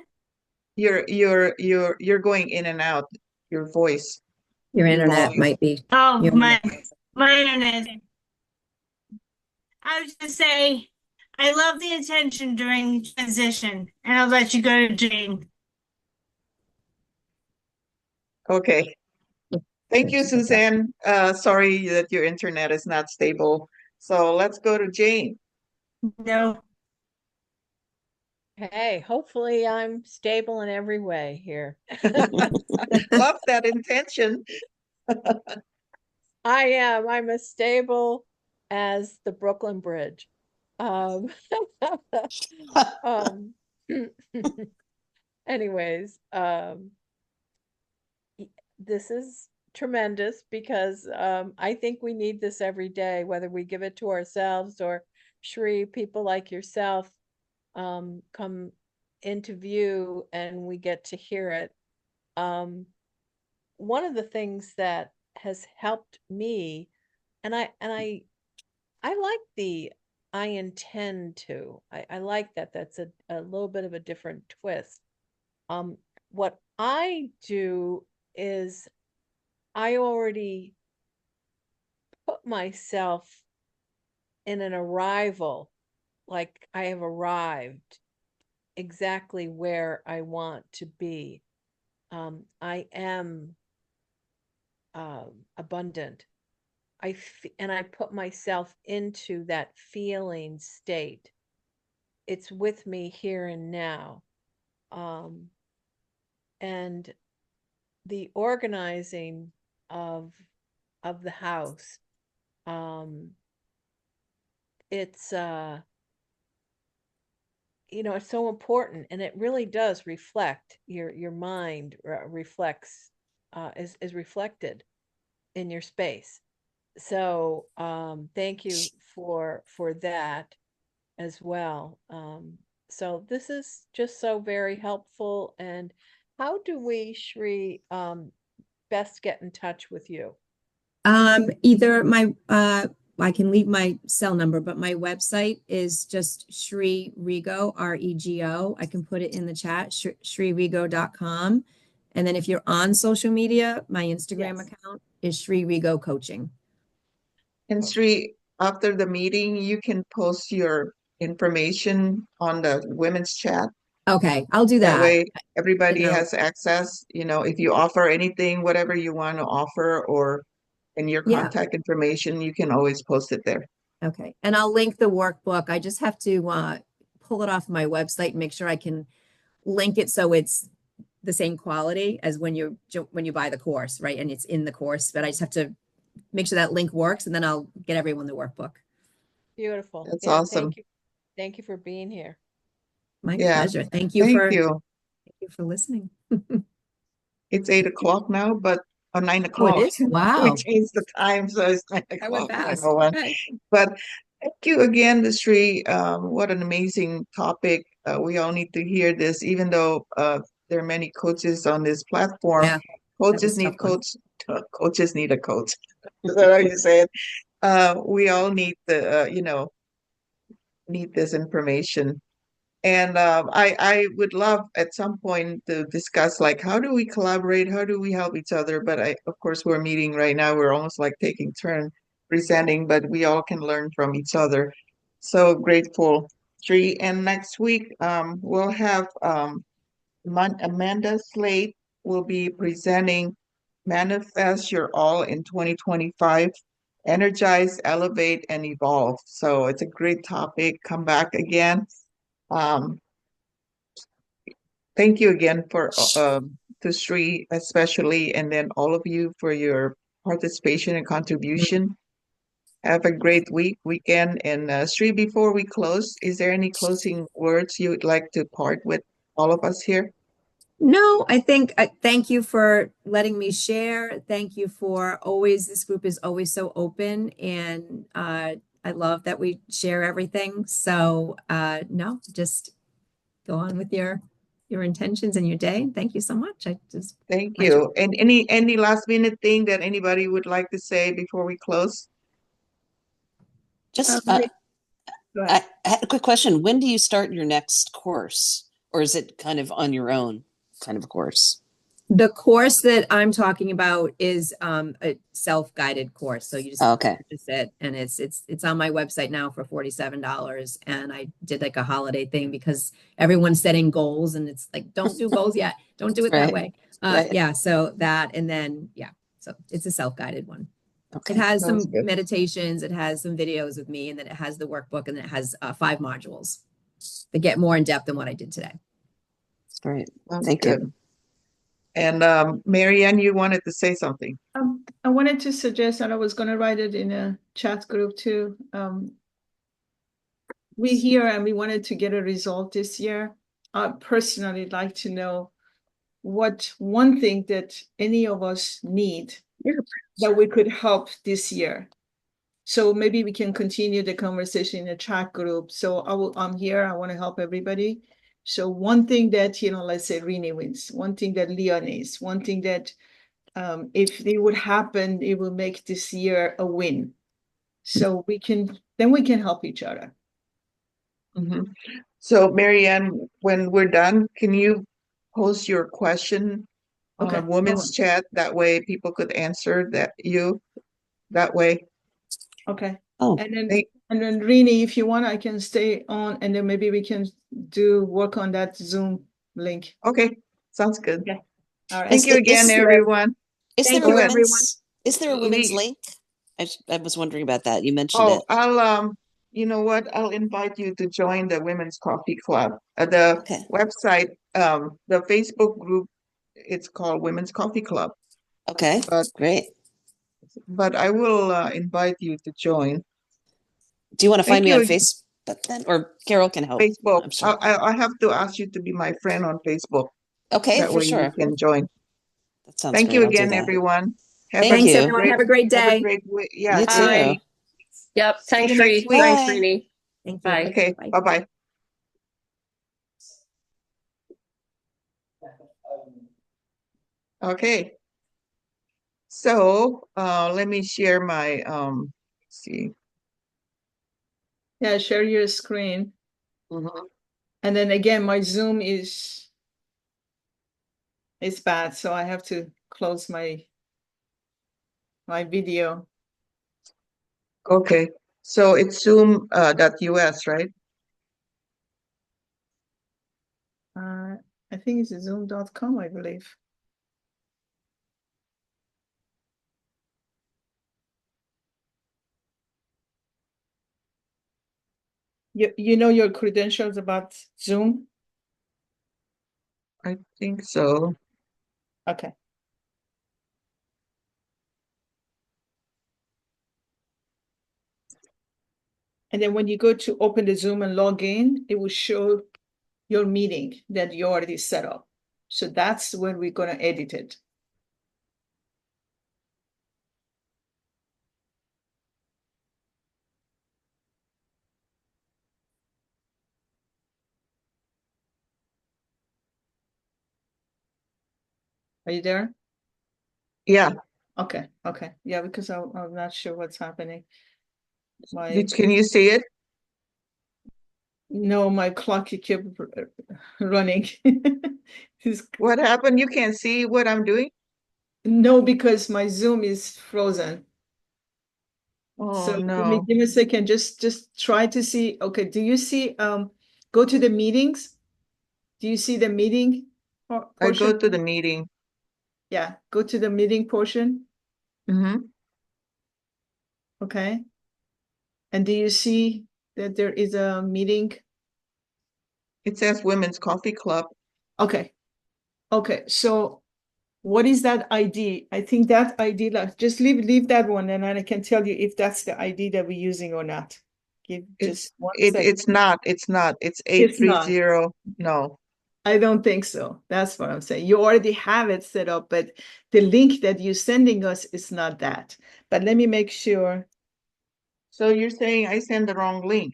You're going in and out. Your voice. Your internet might be. Oh, my internet. I was just say, I love the intention during transition, and I'll let you go to Jane. Okay. Thank you, Suzanne. Sorry that your internet is not stable. So let's go to Jane. No. Hey, hopefully I'm stable in every way here. Love that intention. I am. I'm as stable as the Brooklyn Bridge. Anyways, this is tremendous because I think we need this every day, whether we give it to ourselves or Shree, people like yourself come into view and we get to hear it. One of the things that has helped me, and I like the I intend to. I like that. That's a little bit of a different twist. What I do is I already put myself in an arrival, like I have arrived exactly where I want to be. I am abundant. And I put myself into that feeling state. It's with me here and now. And the organizing of the house, it's it's so important, and it really does reflect your mind reflects is reflected in your space. So thank you for that as well. So this is just so very helpful. And how do we, Shree, best get in touch with you? Either I can leave my cell number, but my website is just Shree Rego, REGO. I can put it in the chat, shreerego.com. And then if you're on social media, my Instagram account is Shree Rego Coaching. And Shree, after the meeting, you can post your information on the women's chat. Okay, I'll do that. That way everybody has access. If you offer anything, whatever you want to offer, or in your contact information, you can always post it there. Okay. And I'll link the workbook. I just have to pull it off my website and make sure I can link it so it's the same quality as when you buy the course, right? And it's in the course, but I just have to make sure that link works, and then I'll get everyone the workbook. Beautiful. That's Yeah, awesome. Thank you for being here. My Yeah. pleasure. Thank you Thank for you. listening. It's 8 o'clock now, but or 9 o'clock. Oh, it is? We Wow. changed the time, so it's 9 That went o'clock. fast. 9:01. Okay. But thank you again, Ms. Shree. What an amazing topic. We all need to hear this, even though there are many coaches on this platform. Yeah, that Coaches was a need tough one. coaches need a coach. Is that how you say it? We all need need this information. And I would love at some point to discuss like how do we collaborate? How do we help each other? But of course, we're meeting right now. We're almost like taking turn presenting, but we all can learn from each other. So grateful, Tree. And next week, we'll have Amanda Slate will be presenting Manifest Your All in 2025. Energize, elevate, and evolve. So it's a great topic. Come back again. Um, Thank you again for to Sri especially, and then all of you for your participation and contribution. Have a great weekend. And Sri, before we close, is there any closing words you would like to part with all of us here? No, I think thank you for letting me share. Thank you for this group is always so open, and I love that we share everything. So no, just go on with your intentions and your day. Thank you so much. Thank my joy. you. And any last minute thing that anybody would like to say before we close? Just, Go ahead. I had a quick question. When do you start your next course? Or is it kind of on your own kind of course? The course that I'm talking about is a self-guided course. So you just purchase it, and it's on my website now for $47. And I did like a holiday thing because everyone's setting goals, and it's like, don't do goals yet. Don't do it that way. Yeah. So that, and then so it's a self-guided one. Okay. It has Sounds some good. meditations, it has some videos with me, and then it has the workbook, and then it has 5 modules that get more in depth than what I did today. Great. Sounds Thank good. you. And Marianne, you wanted to say something. I wanted to suggest, and I was going to write it in a chat group too. We here and we wanted to get a result this year. I personally like to know what one thing that any of us need that we could help this year. So maybe we can continue the conversation in a chat group. So I'm here. I want to help everybody. So one thing that, let's say Rini wins, one thing that Leon is, one thing that if it would happen, it will make this year a win. So we can help each other. Mm-hmm. So Marianne, when we're done, can you post your question on a women's chat? That way people could answer that way. Okay. Oh, and then Rini, if you want, I can stay on, and then maybe we can work on that Zoom link. Okay, sounds good. Okay. All right. Thank you again, everyone. Is there a women's link? I was wondering about that. You mentioned it. I'll you know what? I'll invite you to join the Women's Coffee Club. The website, the Facebook group, it's called Women's Coffee Club. Okay, great. But I will invite you to join. Do you want to find me on Facebook then? Or Carol can help? Facebook. I'm sure. I have to ask you to be my friend on Facebook. Okay, that for way sure. you can join. That sounds Thank great. you I'll do again, that. everyone. Thanks, everyone. Have a great day. Yeah. You too. Yep. Thanks, See you next Shree. week. Thanks, Rini. Thank you. Bye. Okay. Bye-bye. Okay. So let me share my let's see. Yeah, share your screen. And then again, my Zoom is bad, so I have to close my video. Okay. So it's Zoom.us, right? I think it's zoom.com, I believe. You know your credentials about Zoom? I think so. Okay. And then when you go to open the Zoom and log in, it will show your meeting that you already set up. So that's when we're going to edit it. Are you there? Yeah. Okay. Okay. Yeah, because I'm not sure what's happening. Can you see it? No, my clock kept running. What happened? You can't see what I'm doing? No, because my Zoom is frozen. Oh, So no. give me a second. Just try to see. Okay, do you see go to the meetings? Do you see the meeting portion? I go to the meeting. Yeah, go to the meeting portion. Mm-hmm. Okay. And do you see that there is a meeting? It says Women's Coffee Club. Okay. Okay. So what is that ID? I think that ID, just leave that one, and I can tell you if that's the ID that we're using or not. Give just 1 second. It's not. It's not. It's It's not. 830. No. I don't think so. That's what I'm saying. You already have it set up, but the link that you're sending us is not that. But let me make sure. So you're saying I sent the wrong link?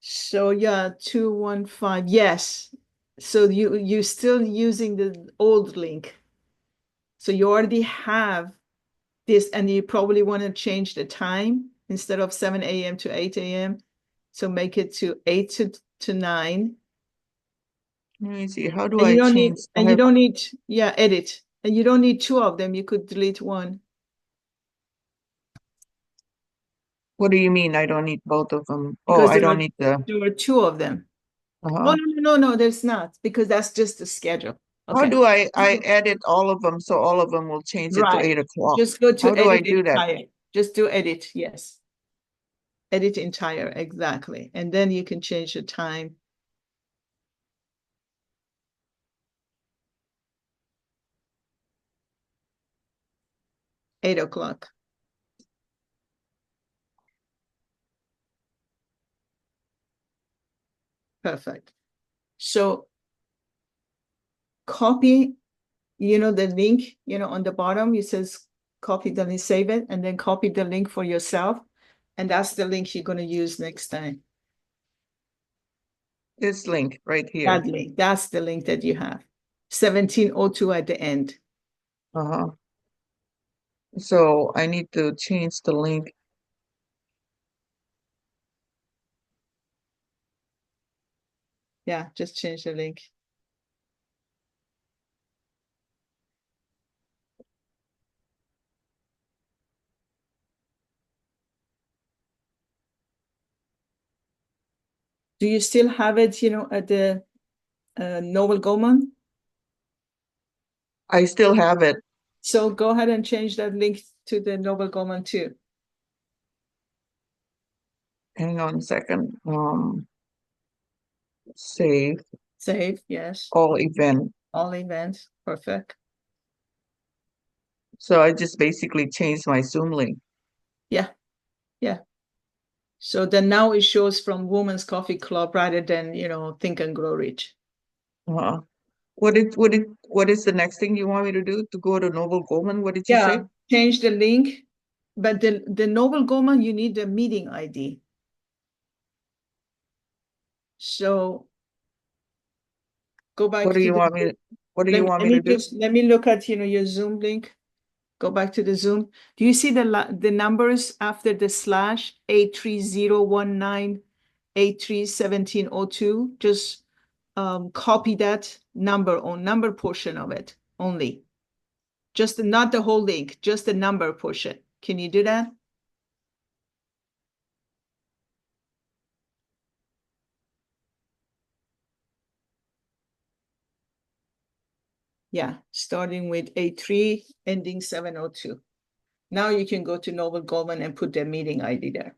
So yeah, 215. Yes. So you're still using the old link. So you already have this, and you probably want to change the time instead of 7 a.m. to 8 a.m. So make it to 8 to 9. Let me see. How do And I you don't change? need, and you don't need, yeah, edit. And you don't need two of them. You could delete one. What do you mean I don't need both of them? Oh, Because I don't need the. there were two of them. Uh-huh. Oh, no, there's not, because that's just the schedule. How Okay. do I edit all of them so all of them will change it to Right. 8 o'clock? Just go to How do I edit do that? entire. Just do edit, yes. Edit entire, exactly. And then you can change the time. Eight o'clock. Perfect. So copy, the link, on the bottom, it says copy the link, save it, and then copy the link for yourself. And that's the link you're going to use next time. This link right here. That link, that's the link that you have. 1702 at the end. Uh-huh. So I need to change the link. Yeah, just change the link. Do you still have it, at the Noble Goldman? I still have it. So go ahead and change that link to the Noble Goldman too. Hang on a second. Save. Save, yes. All event. All events, perfect. So I just basically changed my Zoom link. Yeah. So then now it shows from Women's Coffee Club rather than, Think and Grow Rich. Uh-huh. What is the next thing you want me to do? To go to Noble Goldman? What did you say? Change the link. But the Noble Goldman, you need the meeting ID. So go back. What do you want me to do? Let me look at, your Zoom link. Go back to the Zoom. Do you see the numbers after the slash 83019831702? Just copy that number portion of it only. Just not the whole link, just the number portion. Can you do that? Yeah, starting with 83, ending 702. Now you can go to Noble Goldman and put their meeting ID there.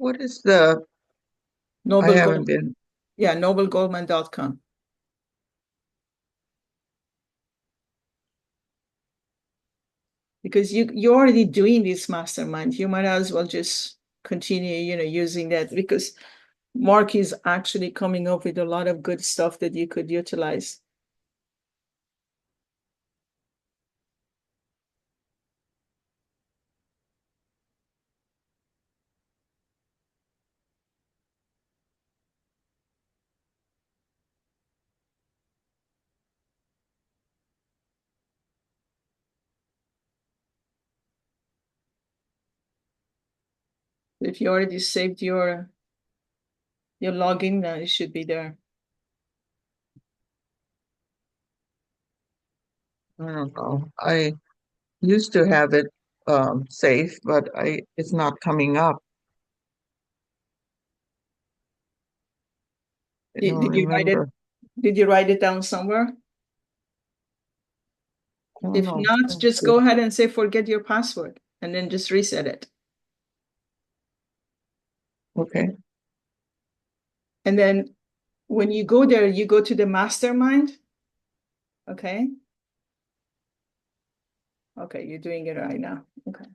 What is the, I Noble haven't Gold, been, yeah, noblegoldman.com. Because you're already doing this mastermind. You might as well just continue, using that, because Mark is actually coming up with a lot of good stuff that you could utilize. If you already saved your login, it should be there. I don't know. I used to have it safe, but it's not coming up. I don't Did you write it? remember. Did you write it down somewhere? I don't If know. not, just go ahead and say forget your password and then just reset it. Okay. And then when you go there, you go to the mastermind. Okay. Okay, you're doing it right now. Okay.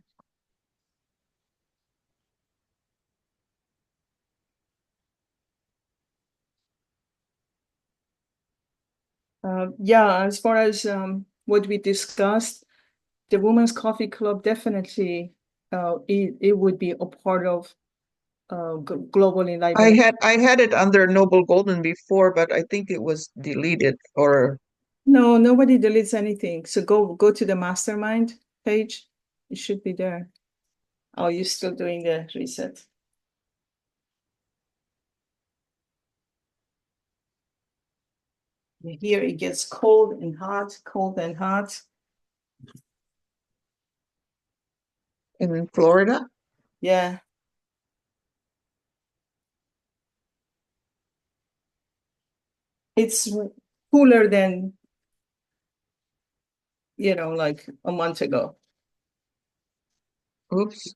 Yeah, as far as what we discussed, the Women's Coffee Club definitely it would be a part of Global Enlightenment. I had it under Noble Golden before, but I think it was deleted or No, nobody deletes anything. So go to the mastermind page. It should be there. Oh, you're still doing the reset. Here it gets cold and hot, cold and hot. in Florida. Yeah. It's cooler than, like a month ago. Oops.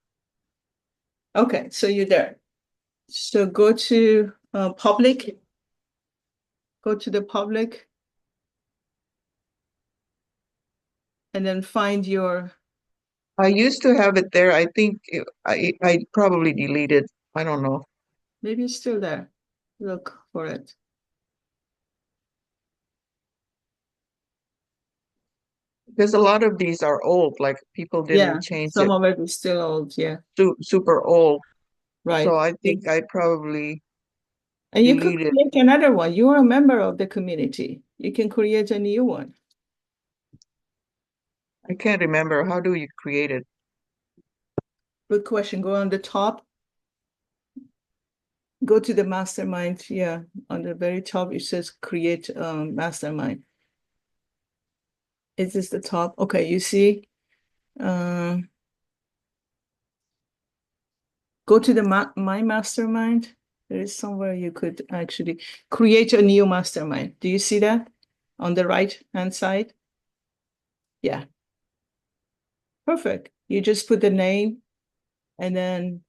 Okay, so you're there. So go to public. Go to the public. And then find your. I used to have it there. I think I probably deleted. I don't know. Maybe it's still there. Look for it. Because a lot of these are old, like people Yeah, didn't change some it. of it is still old. Yeah, Super old. right. So I think I probably And you could deleted. create another one. You are a member of the community. You can create a new one. I can't remember. How do you create it? Good question. Go on the top. Go to the mastermind. Yeah, on the very top, it says create mastermind. Is this the top? Okay, you see. Go to the my mastermind. There is somewhere you could actually create a new mastermind. Do you see that on the right hand side? Yeah. Perfect. You just put the name and then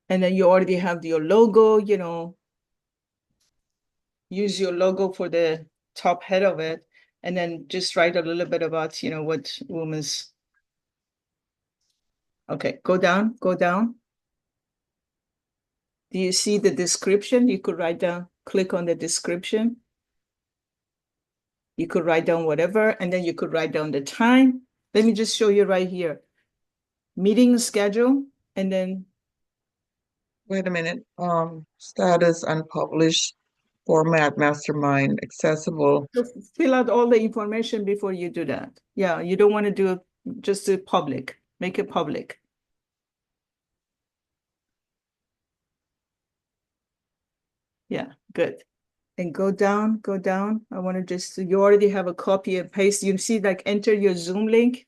you already have your logo, use your logo for the top head of it, and then just write a little bit about, what women's. Okay, go down, go down. Do you see the description? You could write down, click on the description. You could write down whatever, and then you could write down the time. Let me just show you right here. Meeting schedule, and then. Wait a minute. Status unpublished, format mastermind, accessible. Fill out all the information before you do that. Yeah, you don't want to do just a public. Make it public. Yeah, good. And go down, go down. I want to just, you already have a copy and paste. You see, like enter your Zoom link.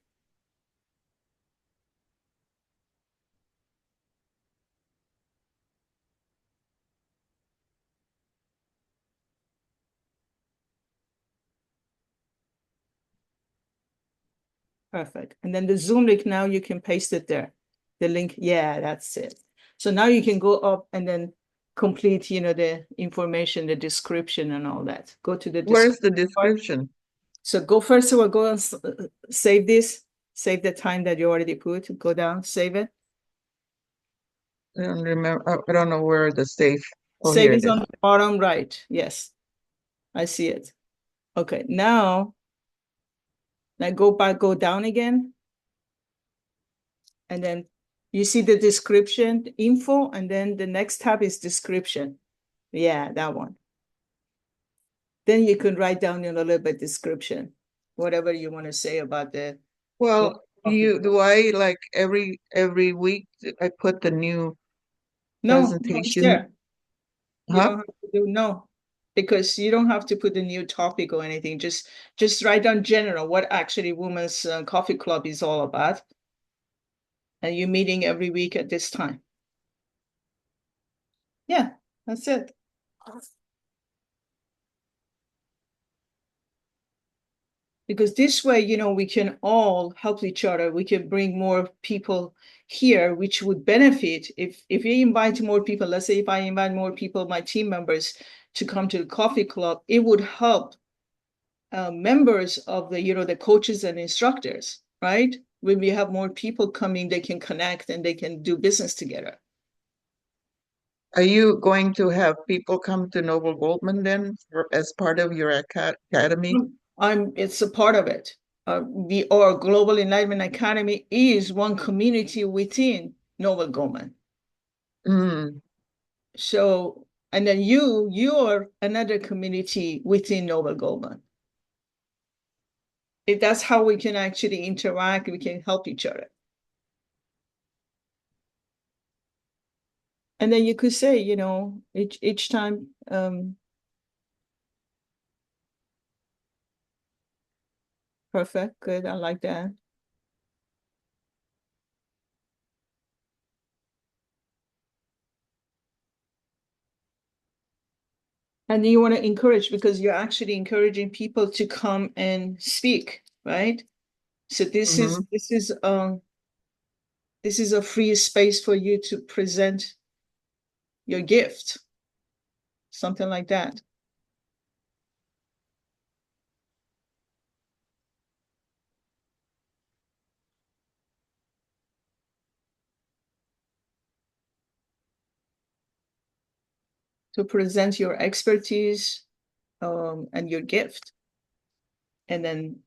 Perfect. And then the Zoom link, now you can paste it there. The link, yeah, that's it. So now you can go up and then complete, you know, the information, the description and all that. Go to the Where's the description part. description? So go first of all, go and save this, save the time that you already put, go down, save it. I don't remember. I don't know where the safe. Oh, Save here is it is. on the bottom right. Yes, I see it. Okay, now go back, go down again. And then you see the description, info, and then the next tab is description. Yeah, that one. Then you can write down in a little bit description, whatever you want to say about the. Well, do I like every week I put the new No, it's presentation? there. You Huh? don't have to do no, because you don't have to put a new topic or anything. Just write down general what actually Women's Coffee Club is all about. And you're meeting every week at this time. Yeah, that's it. Because this way, you know, we can all help each other. We can bring more people here, which would benefit if you invite more people. Let's say if I invite more people, my team members, to come to the coffee club, it would help members of the, you know, the coaches and instructors, right? When we have more people coming, they can connect and they can do business together. Are you going to have people come to Noble Goldman then as part of your academy? It's a part of it. Our Global Enlightenment Academy is one community within Noble Goldman. Mm. So, and then you're another community within Noble Goldman. That's how we can actually interact. We can help each other. And then you could say, you know, each time, perfect, good, I like that. And you want to encourage, because you're actually encouraging people to come and speak, right? So this is a free space for you to present your gift, something like that. To present your expertise and your gift, and then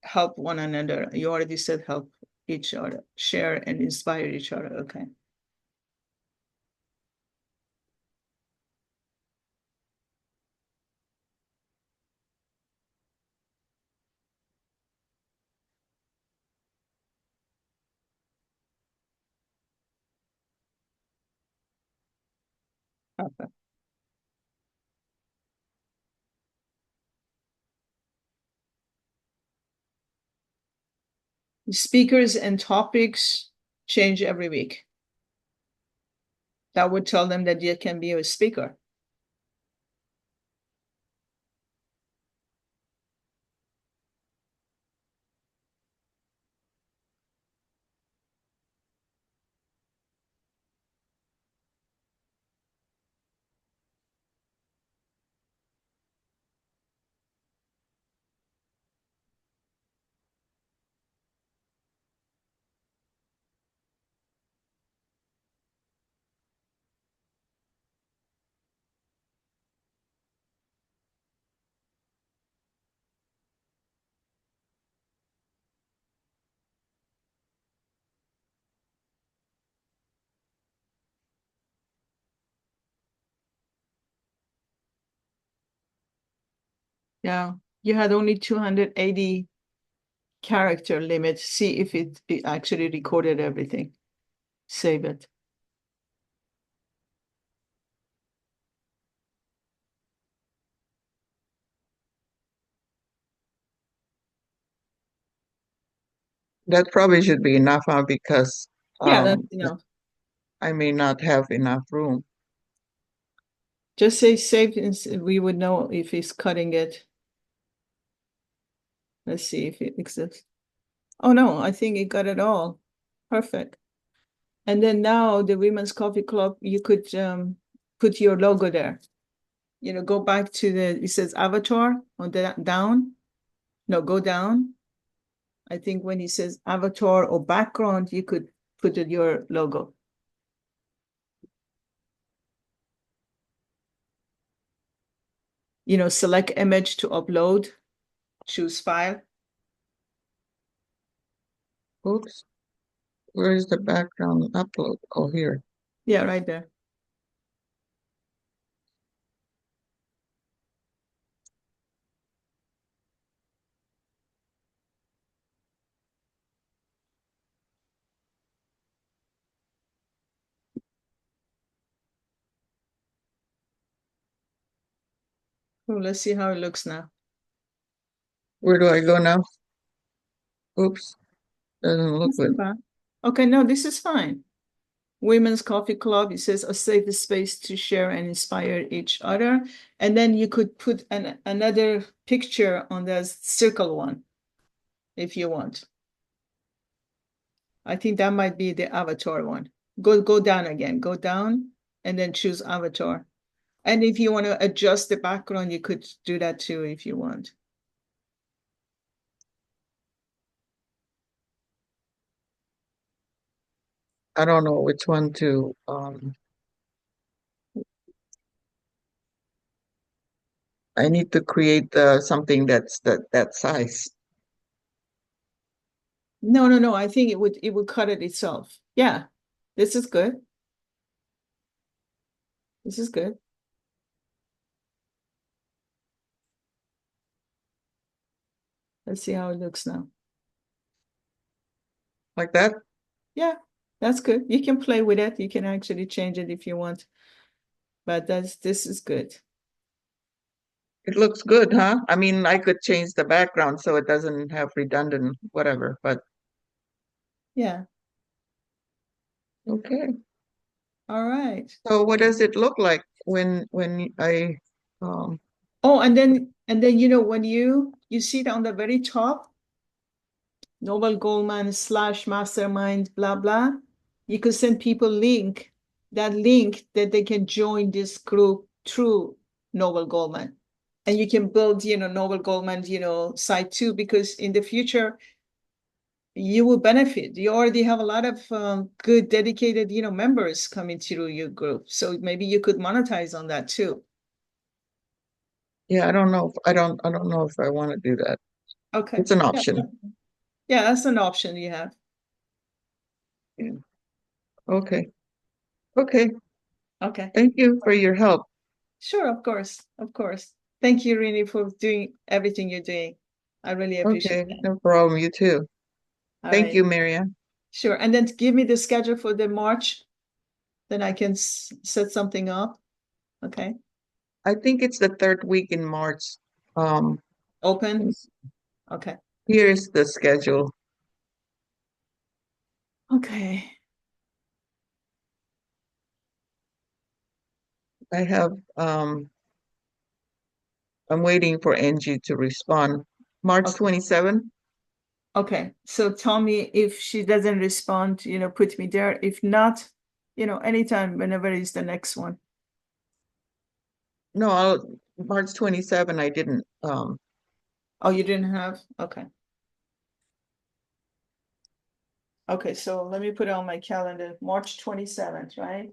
help one another. You already said help each other, share and inspire each other. Okay. Okay. Speakers and topics change every week. That would tell them that you can be a speaker. Yeah, you had only 280 character limit. See if it actually recorded everything. Save it. That probably should be enough, huh? Because Yeah, that's enough. I may not have enough room. Just say save, and we would know if he's cutting it. Let's see if it exists. Oh no, I think it got it all. Perfect. And then now the Women's Coffee Club, you could put your logo there. You know, go back to it says avatar on the down. No, go down. I think when it says avatar or background, you could put your logo. You know, select image to upload, choose file. Oops. Where is the background upload? Oh, here. Yeah, right there. So let's see how it looks now. Where do I go now? Oops. Doesn't look good. Okay, no, this is fine. Women's Coffee Club, it says a safe space to share and inspire each other. And then you could put another picture on the circle one if you want. I think that might be the avatar one. Go down again, go down and then choose avatar. And if you want to adjust the background, you could do that too if you want. I don't know which one to I need to create something that's that size. No. I think it would cut it itself. Yeah, this is good. This is good. Let's see how it looks now. Like that? Yeah, that's good. You can play with it. You can actually change it if you want. But this is good. It looks good, huh? I mean, I could change the background so it doesn't have redundant whatever, but Yeah. okay. All right. So what does it look like when I Oh, and then you know when you see it on the very top, Noble Goldman / mastermind, blah blah, you could send people that link that they can join this group through Noble Goldman. And you can build, Noble Goldman, site too, because in the future you will benefit. You already have a lot of good dedicated, members coming through your group. So maybe you could monetize on that too. yeah, I don't know. I don't know if I want to do that. Okay. It's an option. Yeah, that's an option you have. Yeah. Okay. Okay. Okay. Thank you for your help. Sure, of course. Of course. Thank you, Rini, for doing everything you're doing. I really appreciate Okay, that. no problem. You too. All Thank right. you, Maria. Sure. And then give me the schedule for the March, then I can set something up. Okay. I think it's the third week in March. Open. Okay. Here's the schedule. Okay. I have I'm waiting for Angie to respond. March Okay. 27. Okay. So tell me if she doesn't respond, put me there. If not, anytime, whenever is the next one. No, March 27 I didn't Oh, you didn't have? Okay. Okay, so let me put it on my calendar, March 27th, right?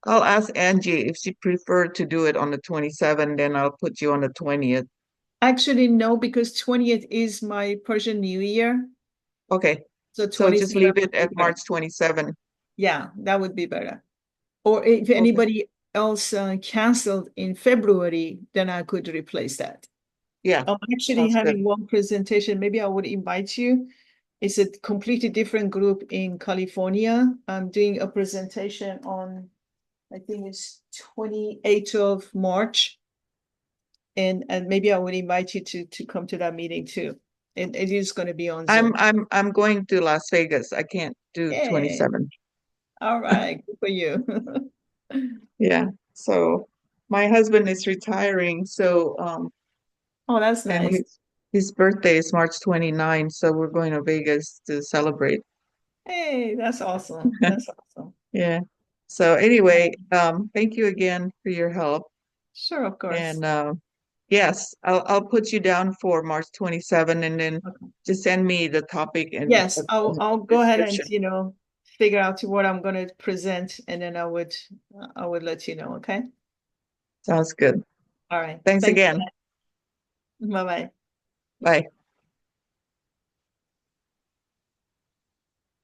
I'll ask Angie if she preferred to do it on the 27th, then I'll put you on the 20th. Actually, no, because 20th is my Persian New Year. Okay. So So just 27 leave would it be at better. March 27. Yeah, that would be better. Or if anybody else canceled in February, then I could replace that. Yeah, I'm actually sounds having good. one presentation. Maybe I would invite you. It's a completely different group in California. I'm doing a presentation on, I think it's 28th of March. And maybe I would invite you to come to that meeting too. And it is going to be on Zoom. I'm going to Las Vegas. I can't do Yay. 27. All right, good for you. Yeah. So my husband is retiring, so Oh, that's and nice. His birthday is March 29, so we're going to Vegas to celebrate. Hey, that's awesome. That's awesome. Yeah. So anyway, thank you again for your help. Sure, of course. And yes, I'll put you down for March 27, and then Okay. just send me the topic and Yes, I'll go ahead and description. figure out what I'm going to present, and then I would let you know. Okay. Sounds good. All right. Thanks again. Bye bye. Bye.